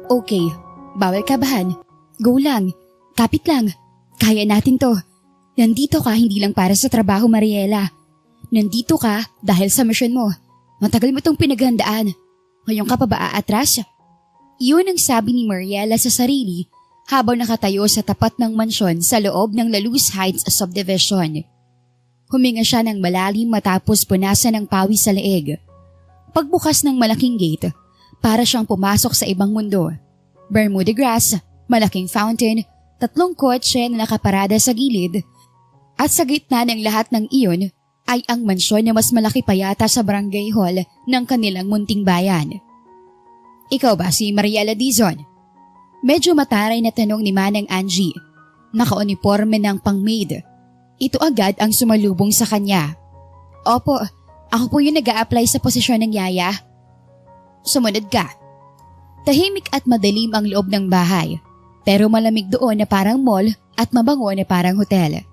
Okay, bawal kabahan. Go lang. Kapit lang. Kaya natin to. Nandito ka hindi lang para sa trabaho, Mariela. Nandito ka dahil sa mission mo. Matagal mo itong pinaghandaan. Ngayon ka pa ba aatras? Iyon ang sabi ni Mariela sa sarili habang nakatayo sa tapat ng mansyon sa loob ng La Luz Heights Subdivision. Huminga siya ng malalim matapos punasan ng pawis sa leeg. Pagbukas ng malaking gate, para siyang pumasok sa ibang mundo. Bermuda grass, malaking fountain, 3 kotse na nakaparada sa gilid, at sa gitna ng lahat ng iyon ay ang mansyon na mas malaki pa yata sa barangay hall ng kanilang munting bayan. Ikaw ba si Mariela Dizon? Medyo mataray na tanong ni Manang Angie. Naka-uniforme ng pang-maid. Ito agad ang sumalubong sa kanya. Opo, ako po yung nag-a-apply sa posisyon ng yaya. Sumunod ka. Tahimik at madilim ang loob ng bahay, pero malamig doon na parang mall at mabango na parang hotel.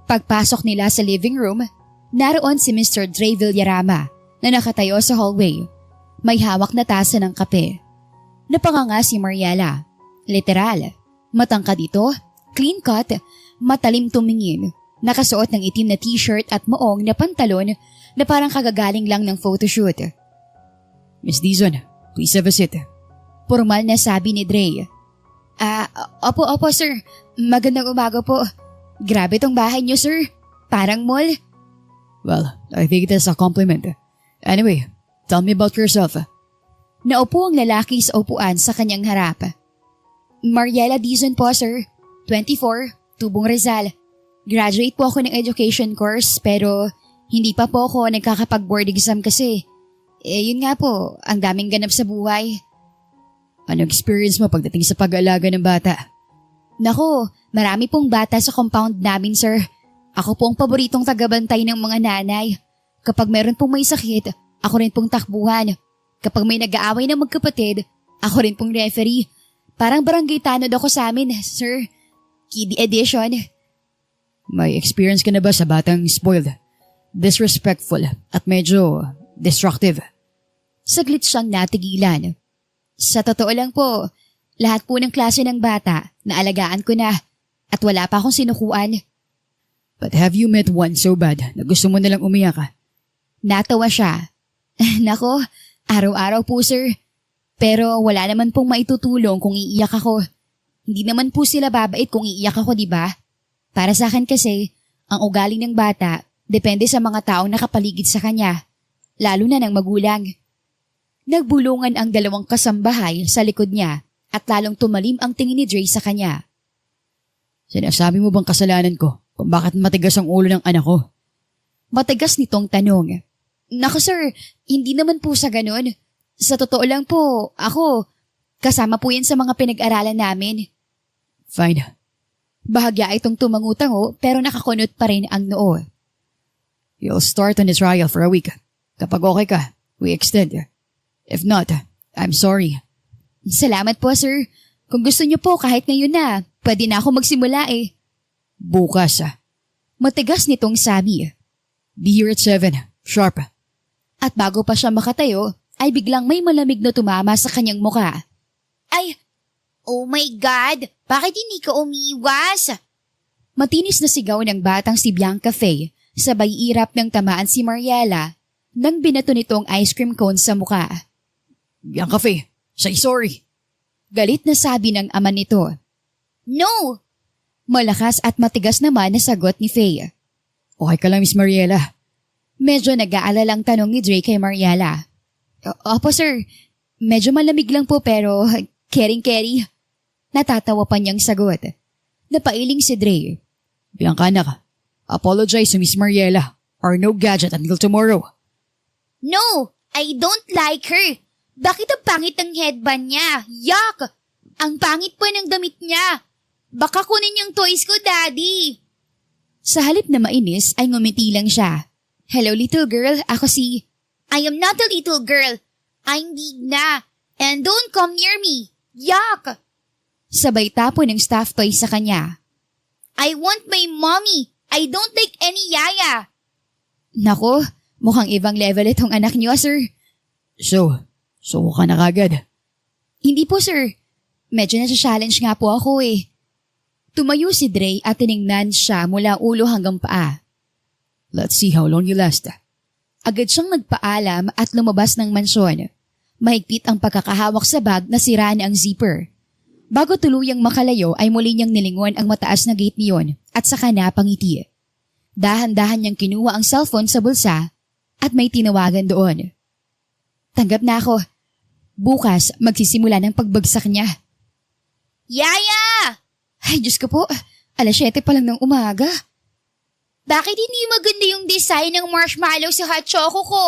Pagpasok nila sa living room, naroon si Mr. Dre Villarama na nakatayo sa hallway. May hawak na tasa ng kape. Napanganga si Mariela. Literal. Matangkad ito, clean cut, matalim tumingin, nakasuot ng itim na t-shirt at moong na pantalon na parang kagagaling lang ng photoshoot. Miss Dizon, please have a seat. Formal na sabi ni Dre. Opo sir. Magandang umaga po. Grabe tong bahay niyo sir. Parang mall. Well, I think that's a compliment. Anyway, tell me about yourself. Naupo ang lalaki sa upuan sa kanyang harap. Mariela Dizon po sir. 24, Tubong Rizal. Graduate po ako ng education course pero hindi pa po ako nagkakapag-board exam kasi. Yun nga po, ang daming ganap sa buhay. Ano experience mo pagdating sa pag-aalaga ng bata? Nako, marami pong bata sa compound namin sir. Ako po ang paboritong tagabantay ng mga nanay. Kapag meron pong may sakit, ako rin pong takbuhan. Kapag may nag-aaway na magkapatid, ako rin pong referee. Parang barangay tanod ako sa amin, sir. Kiddie edition. May experience ka na ba sa batang spoiled, disrespectful at medyo destructive? Saglit siyang natigilan. Sa totoo lang po, lahat po ng klase ng bata naalagaan ko na at wala pa akong sinukuan. But have you met one so bad na gusto mo nalang umiyak ka? Natawa siya. Nako, araw-araw po sir. Pero wala naman pong maitutulong kung iiyak ako. Hindi naman po sila babait kung iiyak ako, di ba? Para sa akin kasi, ang ugali ng bata depende sa mga taong nakapaligid sa kanya, lalo na ng magulang. Nagbulungan ang dalawang kasambahay sa likod niya at lalong tumalim ang tingin ni Dre sa kanya. Sinasabi mo bang kasalanan ko kung bakit matigas ang ulo ng anak ko? Matigas nitong tanong. Naku sir, hindi naman po sa ganun. Sa totoo lang po, ako, kasama po yan sa mga pinag-aralan namin. Fine. Bahagya itong tumangutango pero nakakunot pa rin ang noo. You'll start on the trial for a week. Kapag okay ka, we extend. If not, I'm sorry. Salamat po sir. Kung gusto niyo po kahit ngayon na, pwede na ako magsimula eh. Bukas. Matigas nitong sabi. Be here at 7, sharp. At bago pa siya makatayo, ay biglang may malamig na tumama sa kanyang muka. Ay! Oh my God! Bakit hindi ka umiwas? Matinis na sigaw ng batang si Bianca Faye, sabay irap ng tamaan si Mariela nang binato nitong ice cream cone sa muka. Bianca Faye, say sorry. Galit na sabi ng ama nito. No! Malakas at matigas naman na sagot ni Faye. Okay ka lang, Miss Mariela? Medyo nag-aalalang tanong ni Dre kay Mariela. Opo sir, medyo malamig lang po pero caring-carry. Natatawa pa niyang sagot. Napailing si Dre. Bianca anak, apologize to Miss Mariela or no gadget until tomorrow. No, I don't like her. Bakit ang pangit ng headband niya? Yuck! Ang pangit pa ng damit niya. Baka kunin yung toys ko, Daddy. Sa halip na mainis ay ngumiti lang siya. Hello little girl, ako si... I am not a little girl. I'm Digna. And don't come near me. Yuck! Sabay tapo ng stuffed toy sa kanya. I want my mommy. I don't like any yaya. Nako, mukhang ibang level itong anak niyo, sir. So ka na kagad? Hindi po, sir. Medyo nasa-challenge nga po ako eh. Tumayo si Dre at tiningnan siya mula ulo hanggang paa. Let's see how long you last. Agad siyang nagpaalam at lumabas ng mansyon. Mahigpit ang pagkakahawak sa bag na sira na ang zipper. Bago tuluyang makalayo ay muli niyang nilingon ang mataas na gate niyon at saka napangiti. Dahan-dahan niyang kinuha ang cellphone sa bulsa at may tinawagan doon. Tanggap na ako. Bukas magsisimula ng pagbagsak niya. Yaya! Ay, Diyos ko po. 7:00 pa lang ng umaga. Bakit hindi maganda yung design ng marshmallow sa hot choco ko?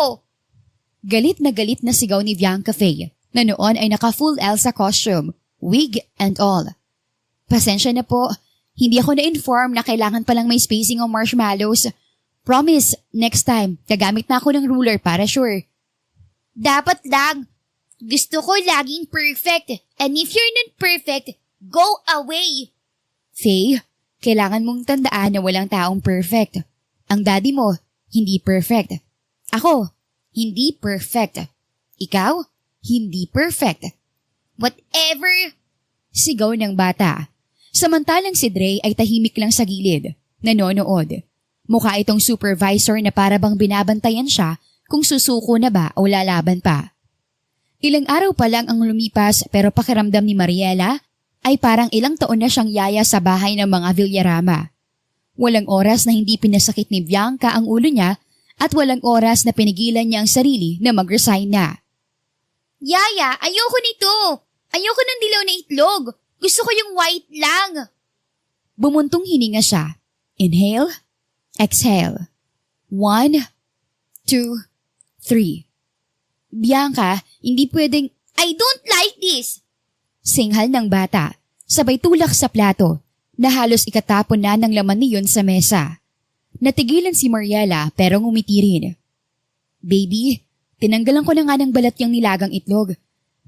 Galit na sigaw ni Bianca Faye na noon ay naka-full Elsa costume, wig and all. Pasensya na po, hindi ako na-inform na kailangan palang may spacing ang marshmallows. Promise, next time, gagamit na ako ng ruler para sure. Dapat lang. Gusto ko laging perfect. And if you're not perfect, go away. Faye, kailangan mong tandaan na walang taong perfect. Ang daddy mo, hindi perfect. Ako, hindi perfect. Ikaw, hindi perfect. Whatever! Sigaw ng bata. Samantalang si Dre ay tahimik lang sa gilid, nanonood. Mukha itong supervisor na parabang binabantayan siya kung susuko na ba o lalaban pa. Ilang araw pa lang ang lumipas pero pakiramdam ni Mariela ay parang ilang taon na siyang yaya sa bahay ng mga Villarama. Walang oras na hindi pinasakit ni Bianca ang ulo niya at walang oras na pinigilan niya ang sarili na mag-resign na. Yaya, ayoko nito. Ayoko ng dilaw na itlog. Gusto ko yung white lang. Bumuntong hininga siya. Inhale, exhale. 1, 2, 3. Bianca, hindi pwedeng, I don't like this. Singhal ng bata, sabay tulak sa plato, na halos ikatapon na ng laman niyon sa mesa. Natigilan si Mariela pero ngumiti rin. Baby, tinanggalan ko na nga ng balat yung nilagang itlog.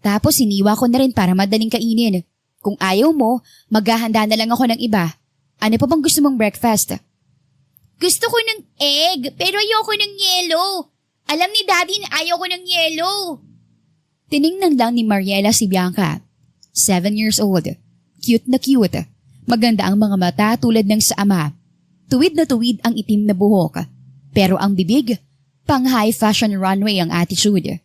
Tapos iniwa ko na rin para madaling kainin. Kung ayaw mo, maghahanda na lang ako ng iba. Ano pa bang gusto mong breakfast? Gusto ko ng egg pero ayoko ng yellow. Alam ni Daddy na ayoko ng yellow. Tiningnan lang ni Mariela si Bianca. 7 years old. Cute na cute. Maganda ang mga mata tulad ng sa ama. Tuwid na tuwid ang itim na buhok. Pero ang bibig, pang high fashion runway ang attitude.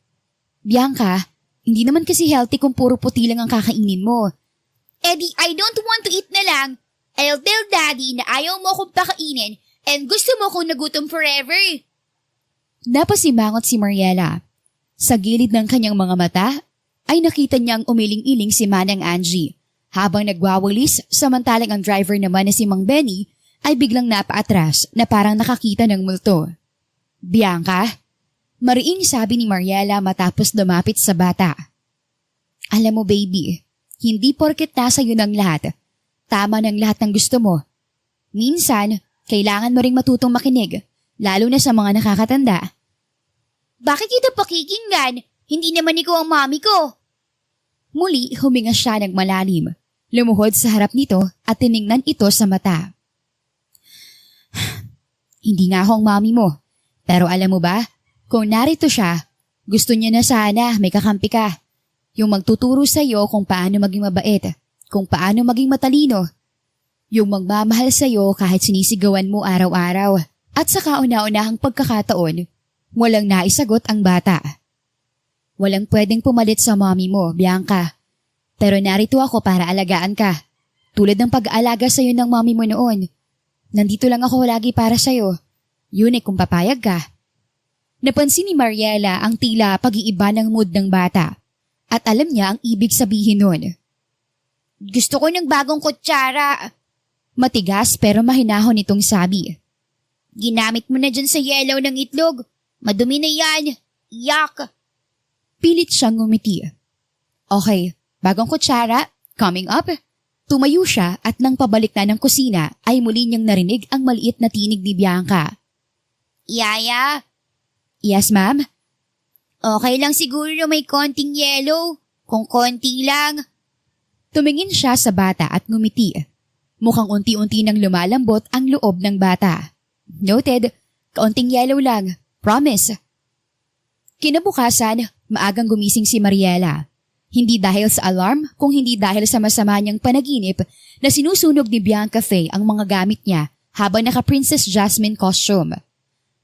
Bianca, hindi naman kasi healthy kung puro puti lang ang kakainin mo. Eddie, I don't want to eat na lang. I'll tell Daddy na ayaw mo akong pakainin and gusto mo akong nagutom forever. Napasimangot si Mariela. Sa gilid ng kanyang mga mata, ay nakita niyang umiling-iling si Manang Angie habang nagwawalis samantalang ang driver naman na si Mang Benny ay biglang napaatras na parang nakakita ng multo. Bianca, mariing sabi ni Mariela matapos lumapit sa bata. Alam mo baby, hindi porket nasa iyo ng lahat, tama ng lahat ng gusto mo. Minsan, kailangan mo ring matutong makinig, lalo na sa mga nakakatanda. Bakit kita pakikinggan? Hindi naman ikaw ang mami ko. Muli huminga siya ng malalim, lumuhod sa harap nito at tiningnan ito sa mata. Hindi nga ako ang mami mo, pero alam mo ba, kung narito siya, gusto niya na sana may kakampi ka. Yung magtuturo sa iyo kung paano maging mabait, kung paano maging matalino. Yung magmamahal sa iyo kahit sinisigawan mo araw-araw. At sa kauna-unahang pagkakataon, walang naisagot ang bata. Walang pwedeng pumalit sa mami mo, Bianca. Pero narito ako para alagaan ka. Tulad ng pag-aalaga sa iyo ng mami mo noon. Nandito lang ako lagi para sa iyo. Yun ay kung papayag ka. Napansin ni Mariela ang tila pag-iiba ng mood ng bata. At alam niya ang ibig sabihin nun. Gusto ko ng bagong kutsara. Matigas pero mahinahon itong sabi. Ginamit mo na dyan sa yellow ng itlog. Madumi na yan. Yak! Pilit siyang ngumiti. Okay, bagong kutsara, coming up. Tumayo siya at nang pabalik na ng kusina ay muli niyang narinig ang maliit na tinig ni Bianca. Yaya? Yes, ma'am? Okay lang siguro na may konting yellow. Kung konti lang. Tumingin siya sa bata at ngumiti. Mukhang unti-unti nang lumalambot ang loob ng bata. Noted, kaunting yellow lang. Promise. Kinabukasan, maagang gumising si Mariela. Hindi dahil sa alarm, kung hindi dahil sa masama niyang panaginip na sinusunog ni Bianca Faye ang mga gamit niya habang naka-Princess Jasmine costume.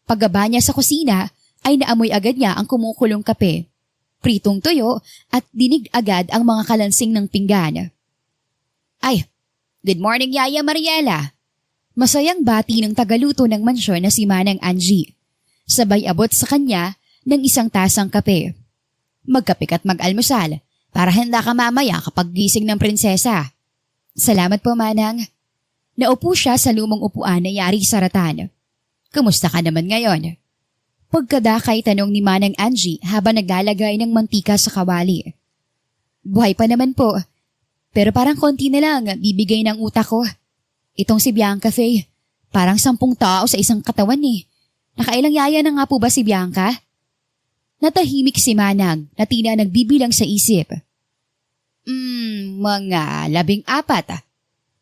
Paggaba niya sa kusina ay naamoy agad niya ang kumukulong kape, pritong tuyo at dinig agad ang mga kalansing ng pinggan. Ay, good morning Yaya Mariela! Masayang bati ng tagaluto ng mansyon na si Manang Angie. Sabay abot sa kanya ng isang tasang kape. Magkape at mag-almusal para handa ka mamaya kapag gising ng prinsesa. Salamat po, Manang. Naupo siya sa lumang upuan na yari sa ratan. Kumusta ka naman ngayon? Pagkadakay tanong ni Manang Angie habang naglalagay ng mantika sa kawali. Buhay pa naman po. Pero parang konti na lang bibigay ng utak ko. Itong si Bianca Faye, parang 10 tao sa isang katawan eh. Nakailang yaya na nga po ba si Bianca? Natahimik si Manang na tila nagbibilang sa isip. Mga 14.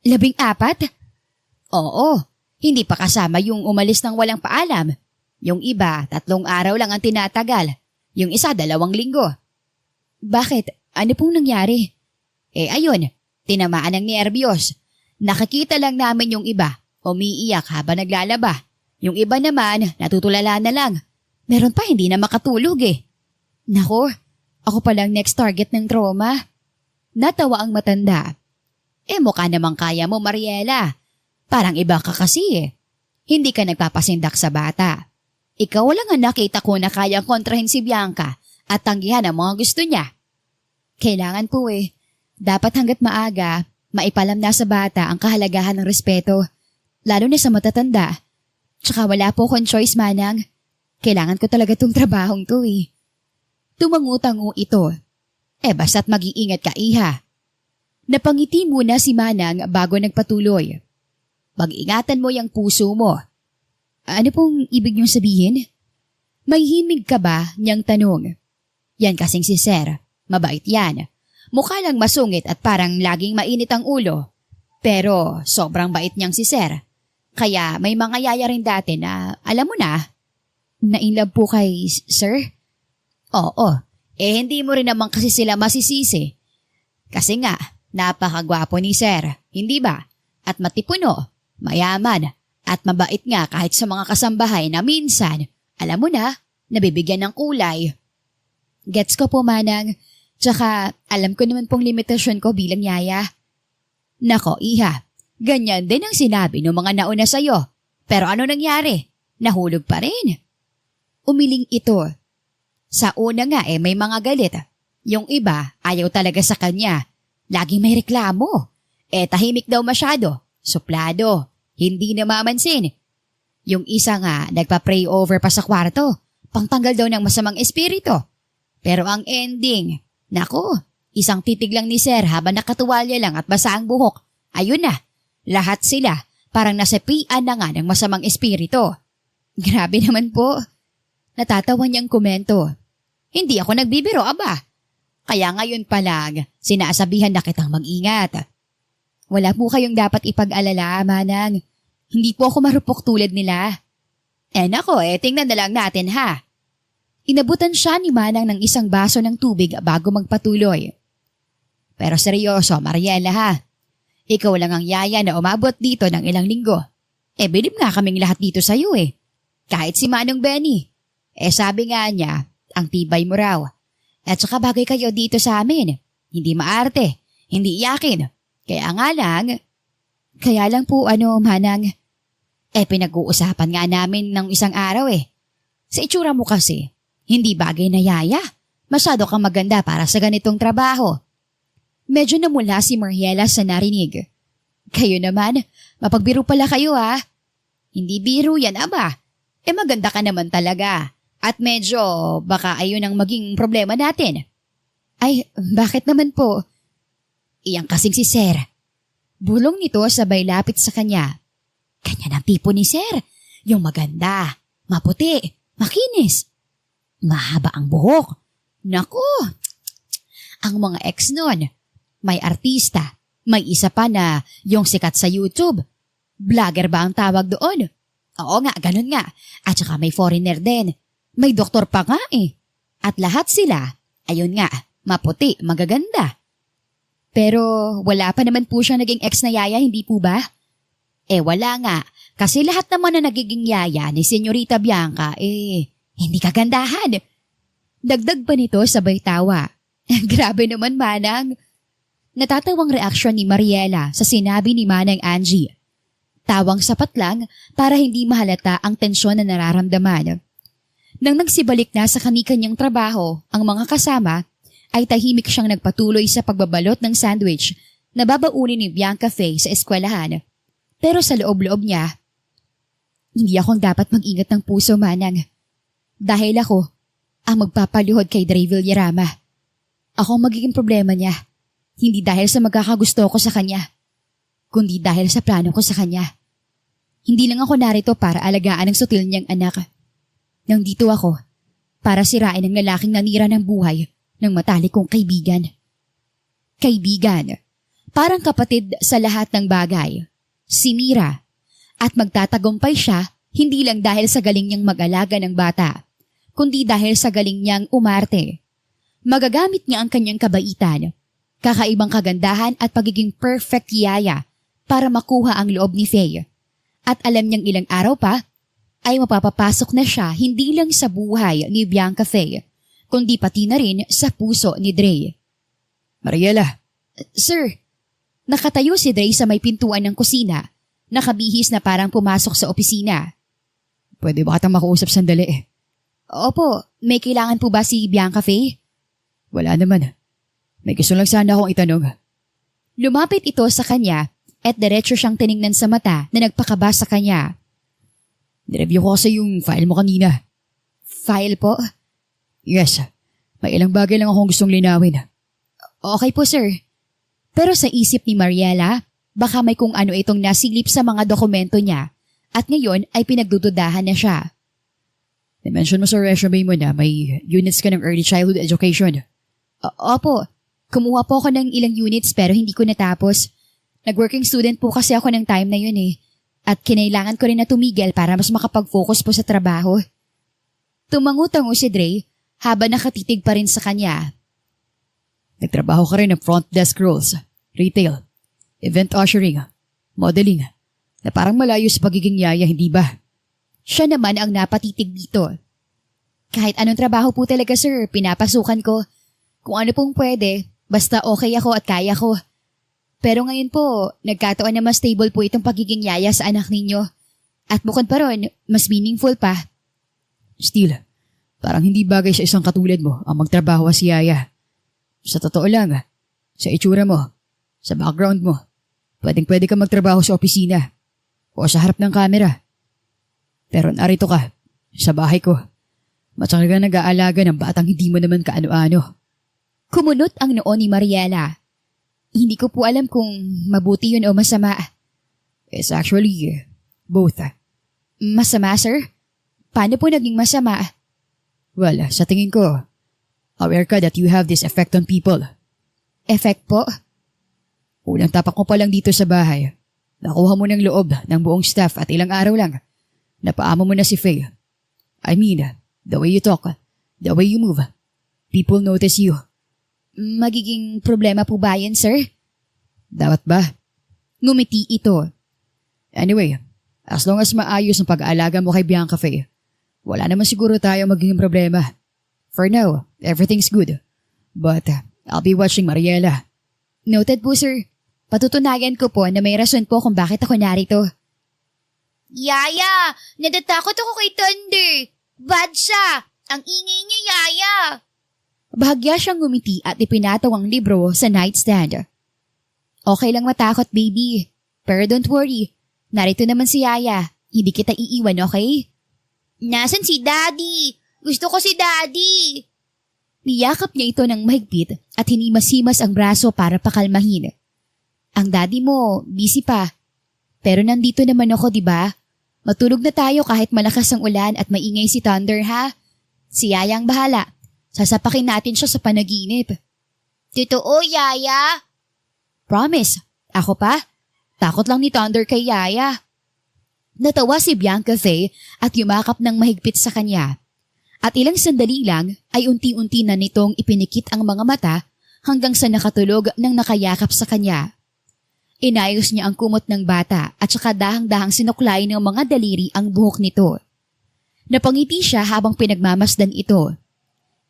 14? Oo, hindi pa kasama yung umalis ng walang paalam. Yung iba, 3 araw lang ang tinatagal. Yung isa, 2 linggo. Bakit? Ano pong nangyari? Ayun, tinamaan ng nerbiyos. Nakikita lang namin yung iba, umiiyak habang naglalaba. Yung iba naman, natutulala na lang. Meron pa hindi na makatulog eh. Nako, ako palang next target ng trauma. Natawa ang matanda. Mukha namang kaya mo, Mariela. Parang iba ka kasi eh. Hindi ka nagpapasindak sa bata. Ikaw lang ang nakita ko na kayang kontrahin si Bianca at tanggihan ang mga gusto niya. Kailangan po eh. Dapat hanggat maaga, maipalam na sa bata ang kahalagahan ng respeto. Lalo na sa matatanda. Tsaka wala po akong choice, Manang. Kailangan ko talaga tong trabahong to eh. Tumangutango ito. Basta't mag-iingat ka, iha. Napangiti muna si Manang bago nagpatuloy. Pag-ingatan mo yung puso mo. Ano pong ibig niyong sabihin? May himig ka ba niyang tanong? Yan kasing si Sir. Mabait yan. Mukha lang masungit at parang laging mainit ang ulo. Pero sobrang bait niyang si Sir. Kaya may mga yaya rin dati na, alam mo na, na-inlove po kay Sir? Oo. Hindi mo rin naman kasi sila masisisi. Kasi nga, napakagwapo ni Sir, hindi ba? At matipuno, mayaman, at mabait nga kahit sa mga kasambahay na minsan, alam mo na, nabibigyan ng kulay. Gets ko po, Manang. Tsaka, alam ko naman pong limitasyon ko bilang yaya. Nako, iha, ganyan din ang sinabi ng mga nauna sa'yo. Pero ano nangyari? Nahulog pa rin. Umiling ito. Sa una nga may mga galit. Yung iba, ayaw talaga sa kanya. Laging may reklamo. Tahimik daw masyado. Suplado. Hindi namamansin. Yung isa nga, nagpa-pray over pa sa kwarto. Pangtanggal daw ng masamang espiritu. Pero ang ending, naku, isang titig lang ni Sir habang nakatuwalya lang at basa ang buhok. Ayun na, lahat sila parang nasapian na nga ng masamang espiritu. Grabe naman po. Natatawa niyang komento. Hindi ako nagbibiro, aba. Kaya ngayon pa lang, sinasabihan na kitang mag-ingat. Wala po kayong dapat ipag-alala, Manang. Hindi po ako marupok tulad nila. Nako, tingnan na lang natin ha. Inabutan siya ni Manang ng isang baso ng tubig bago magpatuloy. Pero seryoso, Mariela ha. Ikaw lang ang yaya na umabot dito ng ilang linggo. Bilib nga kaming lahat dito sa'yo eh. Kahit si Manong Benny. Sabi nga niya, ang tibay mo raw. At saka bagay kayo dito sa amin. Hindi maarte, hindi iyakin. Kaya lang po Manang. Pinag-uusapan nga namin ng isang araw eh. Sa itsura mo kasi, hindi bagay na yaya. Masyado kang maganda para sa ganitong trabaho. Medyo namula si Mariela sa narinig. Kayo naman, mapagbiro pala kayo ha. Hindi biro yan, aba. Maganda ka naman talaga. At medyo baka ayun ang maging problema natin. Ay, bakit naman po? Iyang kasing si Sir. Bulong nito sabay lapit sa kanya. Kanya ng tipo ni Sir. Yung maganda, maputi, makinis. Mahaba ang buhok. Naku! Ang mga ex nun, may artista. May isa pa na yung sikat sa YouTube. Vlogger ba ang tawag doon? Oo nga, ganun nga. At saka may foreigner din. May doktor pa nga eh. At lahat sila, ayun nga, maputi, magaganda. Pero wala pa naman po siya naging ex na yaya, hindi po ba? Wala nga. Kasi lahat naman na nagiging yaya ni Senyorita Bianca, hindi kagandahan. Dagdag pa nito sabay tawa. Grabe naman, Manang. Natatawang reaksyon ni Mariela sa sinabi ni Manang Angie. Tawang sapat lang para hindi mahalata ang tensyon na nararamdaman. Nang nagsibalik na sa kani-kanyang trabaho, ang mga kasama ay tahimik siyang nagpatuloy sa pagbabalot ng sandwich na babaunin ni Bianca Faye sa eskwelahan. Pero sa loob-loob niya, hindi akong dapat mag-ingat ng puso, Manang. Dahil ako ang magpapaluhod kay Dre Villarama. Ako ang magiging problema niya. Hindi dahil sa magkakagusto ko sa kanya, kundi dahil sa plano ko sa kanya. Hindi lang ako narito para alagaan ang sutil niyang anak. Nandito ako para sirain ang lalaking nanira ng buhay ng matalik kong kaibigan. Kaibigan, parang kapatid sa lahat ng bagay. Sinira. At magtatagumpay siya hindi lang dahil sa galing niyang mag-alaga ng bata, kundi dahil sa galing niyang umarte. Magagamit niya ang kanyang kabaitan, kakaibang kagandahan at pagiging perfect yaya para makuha ang loob ni Faye. At alam niyang ilang araw pa ay mapapapasok na siya hindi lang sa buhay ni Bianca Faye, kundi pati na rin sa puso ni Dre. Mariela. Sir, nakatayo si Dre sa may pintuan ng kusina, nakabihis na parang pumasok sa opisina. Pwede ba kitang makausap sandali? Opo, may kailangan po ba si Bianca Faye? Wala naman. May gusto lang sana akong itanong. Lumapit ito sa kanya at diretso siyang tiningnan sa mata na nagpakaba sa kanya. Nireview ko kasi yung file mo kanina. File po? Yes. May ilang bagay lang akong gustong linawin. Okay po, sir. Pero sa isip ni Mariela, baka may kung ano itong nasilip sa mga dokumento niya at ngayon ay pinagdududahan na siya. Na-mention mo sa resume mo na may units ka ng early childhood education. Opo. Kumuha po ako ng ilang units pero hindi ko natapos. Nag-working student po kasi ako ng time na yun eh. At kinailangan ko rin na tumigil para mas makapag-focus po sa trabaho. Tumangu-tango si Dre habang nakatitig pa rin sa kanya. Nagtrabaho ka rin ng front desk roles, retail, event ushering, modeling, na parang malayo sa pagiging yaya, hindi ba? Siya naman ang napatitig dito. Kahit anong trabaho po talaga, sir, pinapasukan ko. Kung ano pong pwede, basta okay ako at kaya ko. Pero ngayon po, nagkataon na mas stable po itong pagiging yaya sa anak ninyo. At bukod pa ron, mas meaningful pa. Still, parang hindi bagay sa isang katulad mo ang magtrabaho as yaya. Sa totoo lang, sa itsura mo, sa background mo, pwedeng-pwede ka magtrabaho sa opisina o sa harap ng kamera. Pero narito ka, sa bahay ko, matyaga nag-aalaga ng batang hindi mo naman kaano-ano. Kumunot ang noo ni Mariela. Hindi ko po alam kung mabuti yun o masama. It's actually both. Masama, sir? Paano po naging masama? Well, sa tingin ko, aware ka that you have this effect on people. Effect po? Unang tapak mo pa lang dito sa bahay, nakuha mo ng loob ng buong staff at ilang araw lang, napaamo mo na si Faye. I mean, the way you talk, the way you move, people notice you. Magiging problema po ba yan, sir? Dapat ba? Ngumiti ito. Anyway, as long as maayos ang pag-aalaga mo kay Bianca Faye, wala naman siguro tayo magiging problema. For now, everything's good. But I'll be watching Mariela. Noted po, sir. Patutunayan ko po na may rason po kung bakit ako narito. Yaya! Natatakot ako kay Thunder! Bad siya! Ang ingay niya, Yaya! Bahagya siyang ngumiti at ipinataw ang libro sa nightstand. Okay lang matakot, baby. Pero don't worry. Narito naman si Yaya. Hindi kita iiwan, okay? Nasaan si Daddy? Gusto ko si Daddy. Niyakap niya ito ng mahigpit at hinimas-himas ang braso para pakalmahin. Ang daddy mo, busy pa. Pero nandito naman ako, di ba? Matulog na tayo kahit malakas ang ulan at maingay si Thunder, ha? Si Yaya ang bahala. Sasapakin natin siya sa panaginip. Totoo, Yaya? Promise. Ako pa? Takot lang ni Thunder kay Yaya. Natawa si Bianca Faye at yumakap ng mahigpit sa kanya. At ilang sandali lang ay unti-unti na nitong ipinikit ang mga mata hanggang sa nakatulog ng nakayakap sa kanya. Inayos niya ang kumot ng bata at saka dahang-dahang sinuklay ng mga daliri ang buhok nito. Napangiti siya habang pinagmamasdan ito.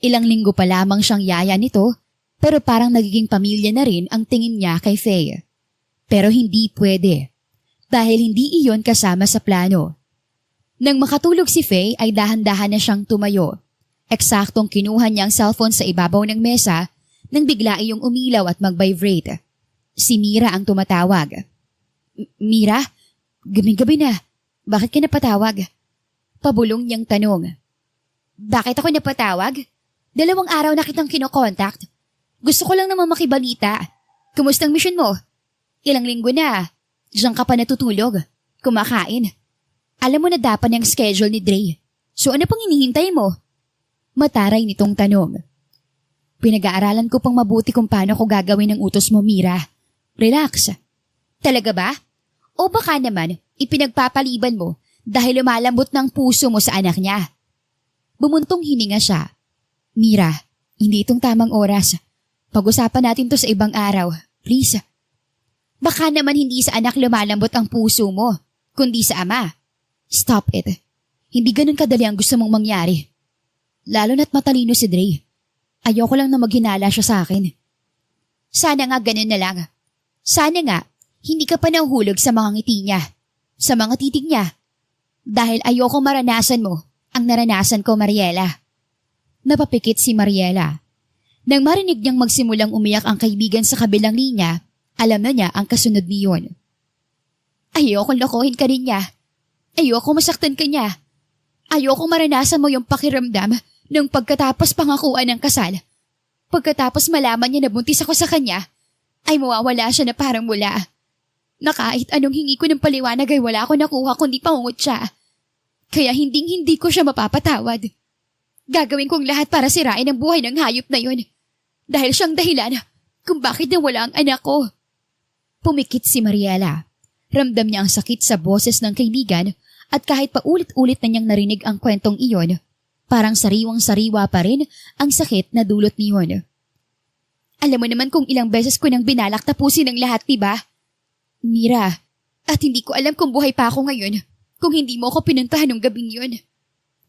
Ilang linggo pa lamang siyang yaya nito pero parang nagiging pamilya na rin ang tingin niya kay Faye. Pero hindi pwede dahil hindi iyon kasama sa plano. Nang makatulog si Faye ay dahan-dahan na siyang tumayo. Eksaktong kinuha niya ang cellphone sa ibabaw ng mesa nang bigla iyong umilaw at mag-vibrate. Si Mira ang tumatawag. Mira? Gabing-gabi na. Bakit ka napatawag? Pabulong niyang tanong. Bakit ako napatawag? 2 araw na kitang kinokontak. Gusto ko lang naman makibalita. Kumusta ang mission mo? Ilang linggo na. Diyan ka pa natutulog. Kumakain. Alam mo na dapat ang schedule ni Dre. So ano pang hinihintay mo? Mataray nitong tanong. Pinag-aaralan ko pang mabuti kung paano ko gagawin ang utos mo, Mira. Relax. Talaga ba? O baka naman ipinagpapaliban mo dahil lumalambot ng puso mo sa anak niya? Bumuntong hininga siya. Mira, hindi itong tamang oras. Pag-usapan natin to sa ibang araw. Please. Baka naman hindi sa anak lumalambot ang puso mo, kundi sa ama. Stop it. Hindi ganun kadali ang gusto mong mangyari. Lalo na't matalino si Dre. Ayoko lang na maghinala siya sa akin. Sana nga ganun na lang. Sana nga, hindi ka pa nahuhulog sa mga ngiti niya. Sa mga titig niya. Dahil ayoko maranasan mo ang naranasan ko, Mariela. Napapikit si Mariela. Nang marinig niyang magsimulang umiyak ang kaibigan sa kabilang linya, alam na niya ang kasunod niyon. Ayokong lokohin ka rin niya. Ayoko masaktan ka niya. Ayoko maranasan mo yung pakiramdam nung pagkatapos pangakuan ng kasal. Pagkatapos malaman niya na buntis ako sa kanya, ay mawawala siya na parang wala. Na kahit anong hingi ko ng paliwanag ay wala ako nakuha kundi pangungot siya. Kaya hindi ko siya mapapatawad. Gagawin kong lahat para sirain ang buhay ng hayop na yun. Dahil siyang dahilan kung bakit nawala ang anak ko. Pumikit si Mariela. Ramdam niya ang sakit sa boses ng kaibigan at kahit paulit-ulit na niyang narinig ang kwentong iyon, parang sariwang-sariwa pa rin ang sakit na dulot niyon. Alam mo naman kung ilang beses ko nang binalak tapusin ang lahat, diba? Mira, at hindi ko alam kung buhay pa ako ngayon kung hindi mo ako pinuntahan ng gabing yun.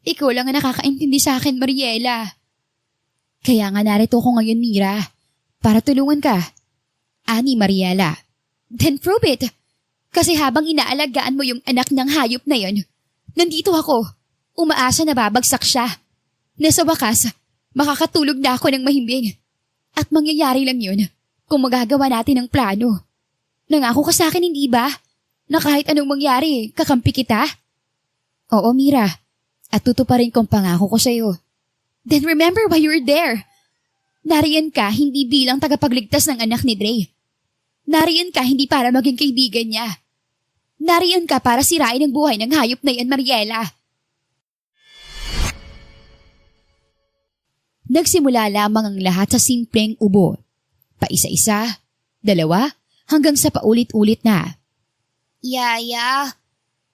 Ikaw lang ang nakakaintindi sa akin, Mariela. Kaya nga narito ko ngayon, Mira, para tulungan ka. Ani Mariela. Then prove it. Kasi habang inaalagaan mo yung anak ng hayop na yon, nandito ako. Umaasa na babagsak siya. Nasa wakas, makakatulog na ako ng mahimbing. At mangyayari lang yun kung magagawa natin ang plano. Nangako ka sa akin, hindi ba? Na kahit anong mangyari, kakampi kita? Oo, Mira. At tutuparin kong pangako ko sa'yo. Then remember why you're there. Nariyan ka hindi bilang tagapagligtas ng anak ni Dre. Nariyan ka hindi para maging kaibigan niya. Nariyan ka para sirain ang buhay ng hayop na yan, Mariela. Nagsimula lamang ang lahat sa simpleng ubo. Paisa-isa, 2, hanggang sa paulit-ulit na. Yaya.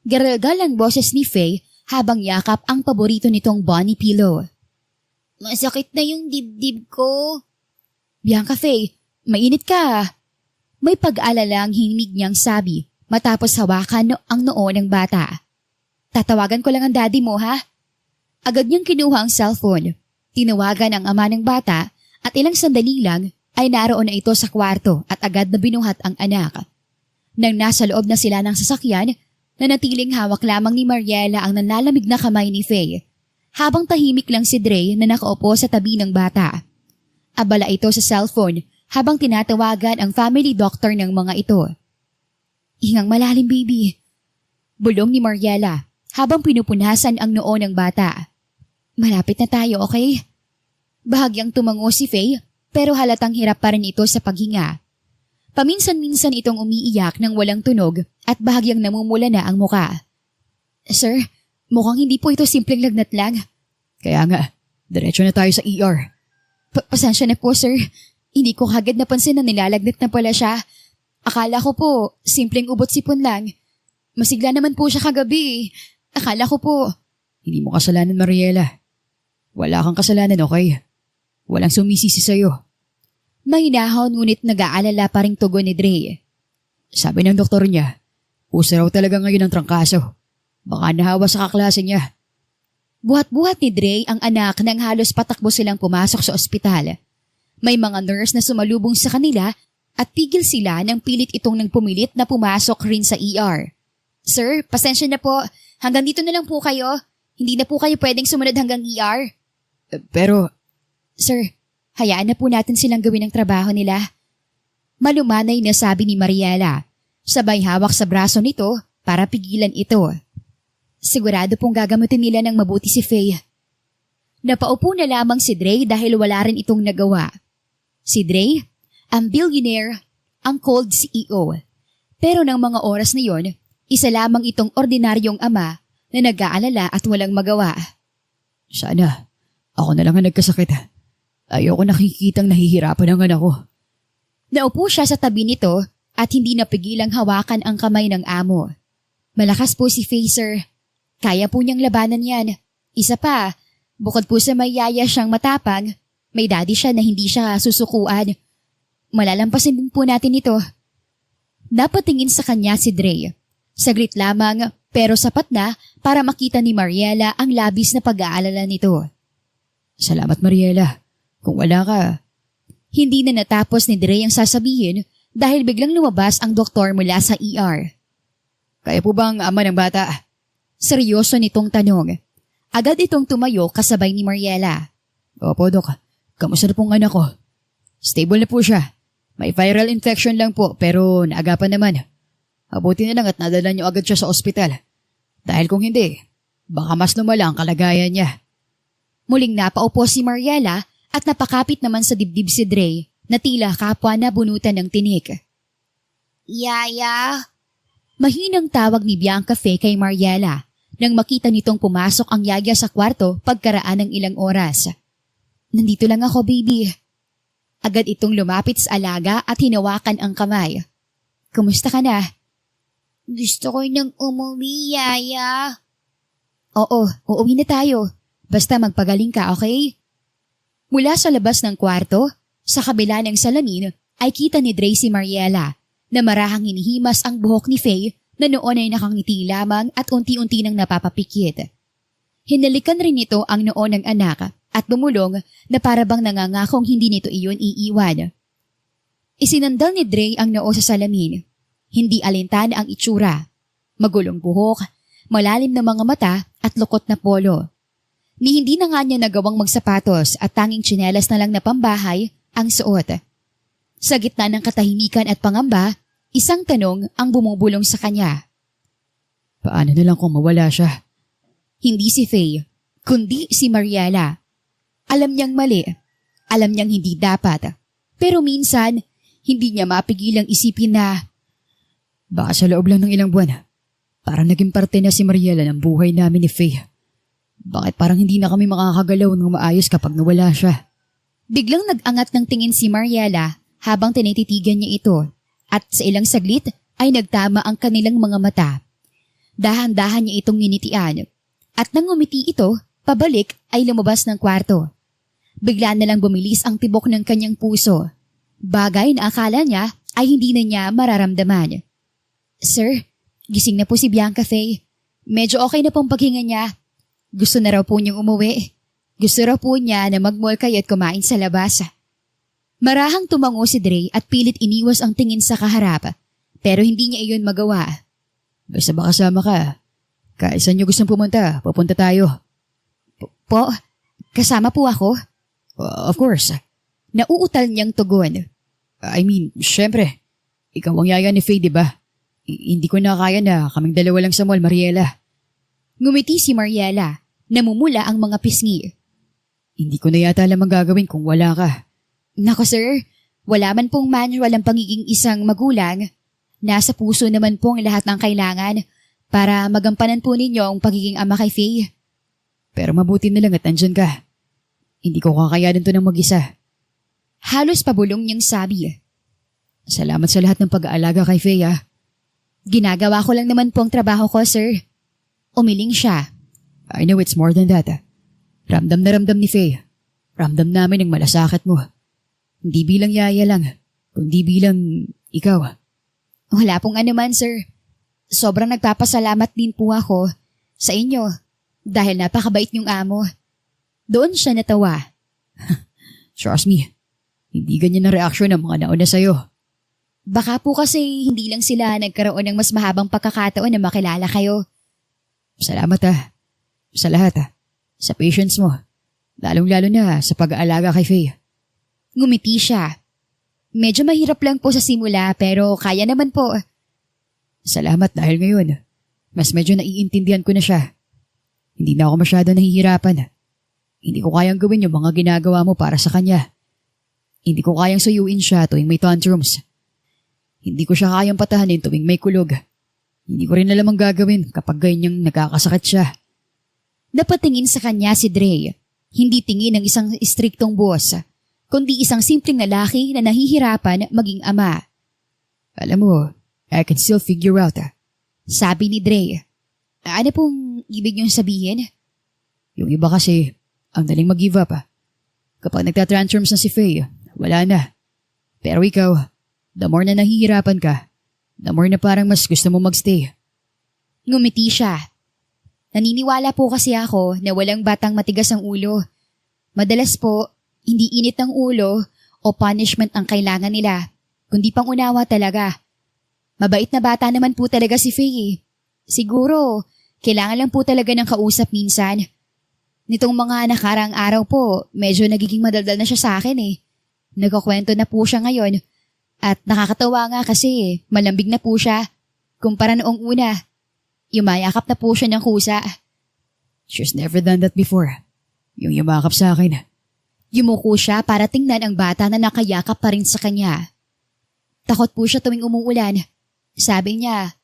Garalgal ang boses ni Faye habang yakap ang paborito nitong bunny pillow. Masakit na yung dibdib ko. Bianca Faye, mainit ka. May pag-alala ang himig niyang sabi matapos hawakan ang noo ng bata. Tatawagan ko lang ang daddy mo, ha? Agad niyang kinuha ang cellphone. Tinawagan ang ama ng bata at ilang sandali lang ay naroon na ito sa kwarto at agad na binuhat ang anak. Nang nasa loob na sila ng sasakyan, nanatiling hawak lamang ni Mariela ang nanlalamig na kamay ni Faye, habang tahimik lang si Dre na nakaupo sa tabi ng bata. Abala ito sa cellphone habang tinatawagan ang family doctor ng mga ito. Hingang malalim, baby. Bulong ni Mariela habang pinupunasan ang noo ng bata. Malapit na tayo, okay? Bahagyang tumango si Faye pero halatang hirap pa rin ito sa paghinga. Paminsan-minsan itong umiiyak ng walang tunog at bahagyang namumula na ang muka. Sir, mukhang hindi po ito simpleng lagnat lang. Kaya nga, diretso na tayo sa ER. Pasensya na po, sir. Hindi ko kagad napansin na nilalagnat na pala siya. Akala ko po, simpleng ubot sipon lang. Masigla naman po siya kagabi. Akala ko po. Hindi mo kasalanan, Mariela. Wala kang kasalanan, okay? Walang sumisisi sa'yo. Mahinahon ngunit nag-aalala pa ring tugon ni Dre. Sabi ng doktor niya, uso raw talaga ngayon ang trangkaso. Baka nahawa sa kaklase niya. Buhat-buhat ni Dre ang anak nang halos patakbo silang pumasok sa ospital. May mga nurse na sumalubong sa kanila at pigil sila nang pilit itong nang pumilit na pumasok rin sa ER. Sir, pasensya na po. Hanggang dito na lang po kayo. Hindi na po kayo pwedeng sumunod hanggang ER. Pero... Sir, hayaan na po natin silang gawin ang trabaho nila. Malumanay na sabi ni Mariela. Sabay hawak sa braso nito para pigilan ito. Sigurado pong gagamutin nila ng mabuti si Faye. Napaupo na lamang si Dre dahil wala rin itong nagawa. Si Dre, ang billionaire, ang cold CEO. Pero ng mga oras na yon, isa lamang itong ordinaryong ama na nag-aalala at walang magawa. Sana, ako na lang ang nagkasakit. Ayoko nakikitang nahihirapan ang anak ko. Naupo siya sa tabi nito at hindi napigilang hawakan ang kamay ng amo. Malakas po si Faye, sir. Kaya po niyang labanan yan. Isa pa, bukod po sa may yaya siyang matapang, may daddy siya na hindi siya susukuan. Malalampasin din po natin ito. Napatingin sa kanya si Dre. Saglit lamang pero sapat na para makita ni Mariela ang labis na pag-aalala nito. Salamat, Mariela. Kung wala ka... Hindi na natapos ni Dre ang sasabihin dahil biglang lumabas ang doktor mula sa ER. Kaya po bang ama ng bata? Seryoso nitong tanong. Agad itong tumayo kasabay ni Mariela. Opo, Dok. Kamusta na pong anak ko? Stable na po siya. May viral infection lang po pero naagapan naman. Abuti na lang at nadala niyo agad siya sa ospital. Dahil kung hindi, baka mas lumala ang kalagayan niya. Muling napaupo si Mariela at napakapit naman sa dibdib si Dre na tila kapwa na bunutan ng tinik. Yaya? Mahinang tawag ni Bianca Faye kay Mariela nang makita nitong pumasok ang yaya sa kwarto pagkaraan ng ilang oras. Nandito lang ako, baby. Agad itong lumapit sa alaga at hinawakan ang kamay. Kumusta ka na? Gusto ko nang umuwi, yaya. Oo, uuwi na tayo. Basta magpagaling ka, okay? Mula sa labas ng kwarto, sa kabila ng salamin, ay kita ni Dre si Mariela na marahang hinihimas ang buhok ni Faye na noon ay nakangiti lamang at unti-unti nang napapapikit. Hinalikan rin nito ang noo ng anak at bumulong na parabang nangangakong hindi nito iyon iiwan. Isinandal ni Dre ang noo sa salamin. Hindi alintana ang itsura. Magulong buhok, malalim na mga mata at lukot na polo. Ni hindi na nga niya nagawang magsapatos at tanging tsinelas na lang na pambahay ang suot. Sa gitna ng katahimikan at pangamba, isang tanong ang bumubulong sa kanya. Paano na lang kung mawala siya? Hindi si Faye, kundi si Mariela. Alam niyang mali, alam niyang hindi dapat. Pero minsan, hindi niya mapigilang isipin na baka sa loob lang ng ilang buwan, parang naging parte na si Mariela ng buhay namin ni Faye. Bakit parang hindi na kami makakagalaw ng maayos kapag nawala siya? Biglang nag-angat ng tingin si Mariela habang tinititigan niya ito at sa ilang saglit ay nagtama ang kanilang mga mata. Dahan-dahan niya itong ninitian at nang ngumiti ito, pabalik ay lumabas ng kwarto. Bigla na lang bumilis ang tibok ng kanyang puso. Bagay na akala niya ay hindi na niya mararamdaman. Sir, gising na po si Bianca Faye. Medyo okay na pong paghinga niya. Gusto na raw po niyang umuwi. Gusto raw po niya na mag-mall kayo at kumain sa labas. Marahang tumango si Dre at pilit iniwas ang tingin sa kaharap. Pero hindi niya iyon magawa. Basta ba kasama ka? Kahit saan niyo gustong pumunta, pupunta tayo. Po, kasama po ako? Of course. Nauutal niyang tugon. I mean, syempre. Ikaw ang yaya ni Faye, di ba? Hindi ko na kaya na kaming dalawa lang sa mall, Mariela. Ngumiti si Mariela. Namumula ang mga pisngi. Hindi ko na yata alam ang gagawin kung wala ka. Nako sir, wala man pong manual ang pagiging isang magulang. Nasa puso naman pong lahat ng kailangan para magampanan po ninyo ang pagiging ama kay Faye. Pero mabuti na lang at nandyan ka. Hindi ko kakayanin to ng mag-isa. Halos pabulong niyang sabi. Salamat sa lahat ng pag-aalaga kay Faye, ah. Ginagawa ko lang naman po ang trabaho ko, sir. Umiling siya. I know it's more than that. Ramdam na ramdam ni Faye. Ramdam namin ang malasakit mo. Hindi bilang yaya lang, kundi bilang ikaw. Wala pong anuman, sir. Sobrang nagpapasalamat din po ako sa inyo dahil napakabait niyong amo. Doon siya natawa. Trust me, hindi ganyan ang reaksyon ng mga nauna sa'yo. Baka po kasi hindi lang sila nagkaroon ng mas mahabang pagkakataon na makilala kayo. Salamat sa lahat sa patience mo. Lalong-lalo na sa pag-aalaga kay Faye. Ngumiti siya. Medyo mahirap lang po sa simula pero kaya naman po. Salamat dahil ngayon, mas medyo naiintindihan ko na siya. Hindi na ako masyado nahihirapan. Hindi ko kayang gawin yung mga ginagawa mo para sa kanya. Hindi ko kayang suyuin siya tuwing may tantrums. Hindi ko siya kayang patahanin tuwing may kulog. Hindi ko rin alam ang gagawin kapag ganyang nagkakasakit siya. Napatingin sa kanya si Dre. Hindi tingin ng isang istriktong boss, kundi isang simpleng lalaki na nahihirapan maging ama. Alam mo, I can still figure out. Sabi ni Dre. Ano pong ibig niyong sabihin? Yung iba kasi, ang daling mag-give up. Kapag nagtatransforms na si Faye, wala na. Pero ikaw, the more na nahihirapan ka, the more na parang mas gusto mo magstay. Ngumiti siya. Naniniwala po kasi ako na walang batang matigas ang ulo. Madalas po, hindi init ng ulo o punishment ang kailangan nila, kundi pangunawa talaga. Mabait na bata naman po talaga si Faye. Siguro, kailangan lang po talaga ng kausap minsan. Nitong mga nakarang araw po, medyo nagiging madaldal na siya sa akin eh. Nagkukwento na po siya ngayon. At nakakatawa nga kasi malambing na po siya. Kumpara noong una. Yumayakap na po siya ng kusa. She's never done that before. Yung yumakap sa akin. Yumuko siya para tingnan ang bata na nakayakap pa rin sa kanya. Takot po siya tuwing umuulan. Sabi niya,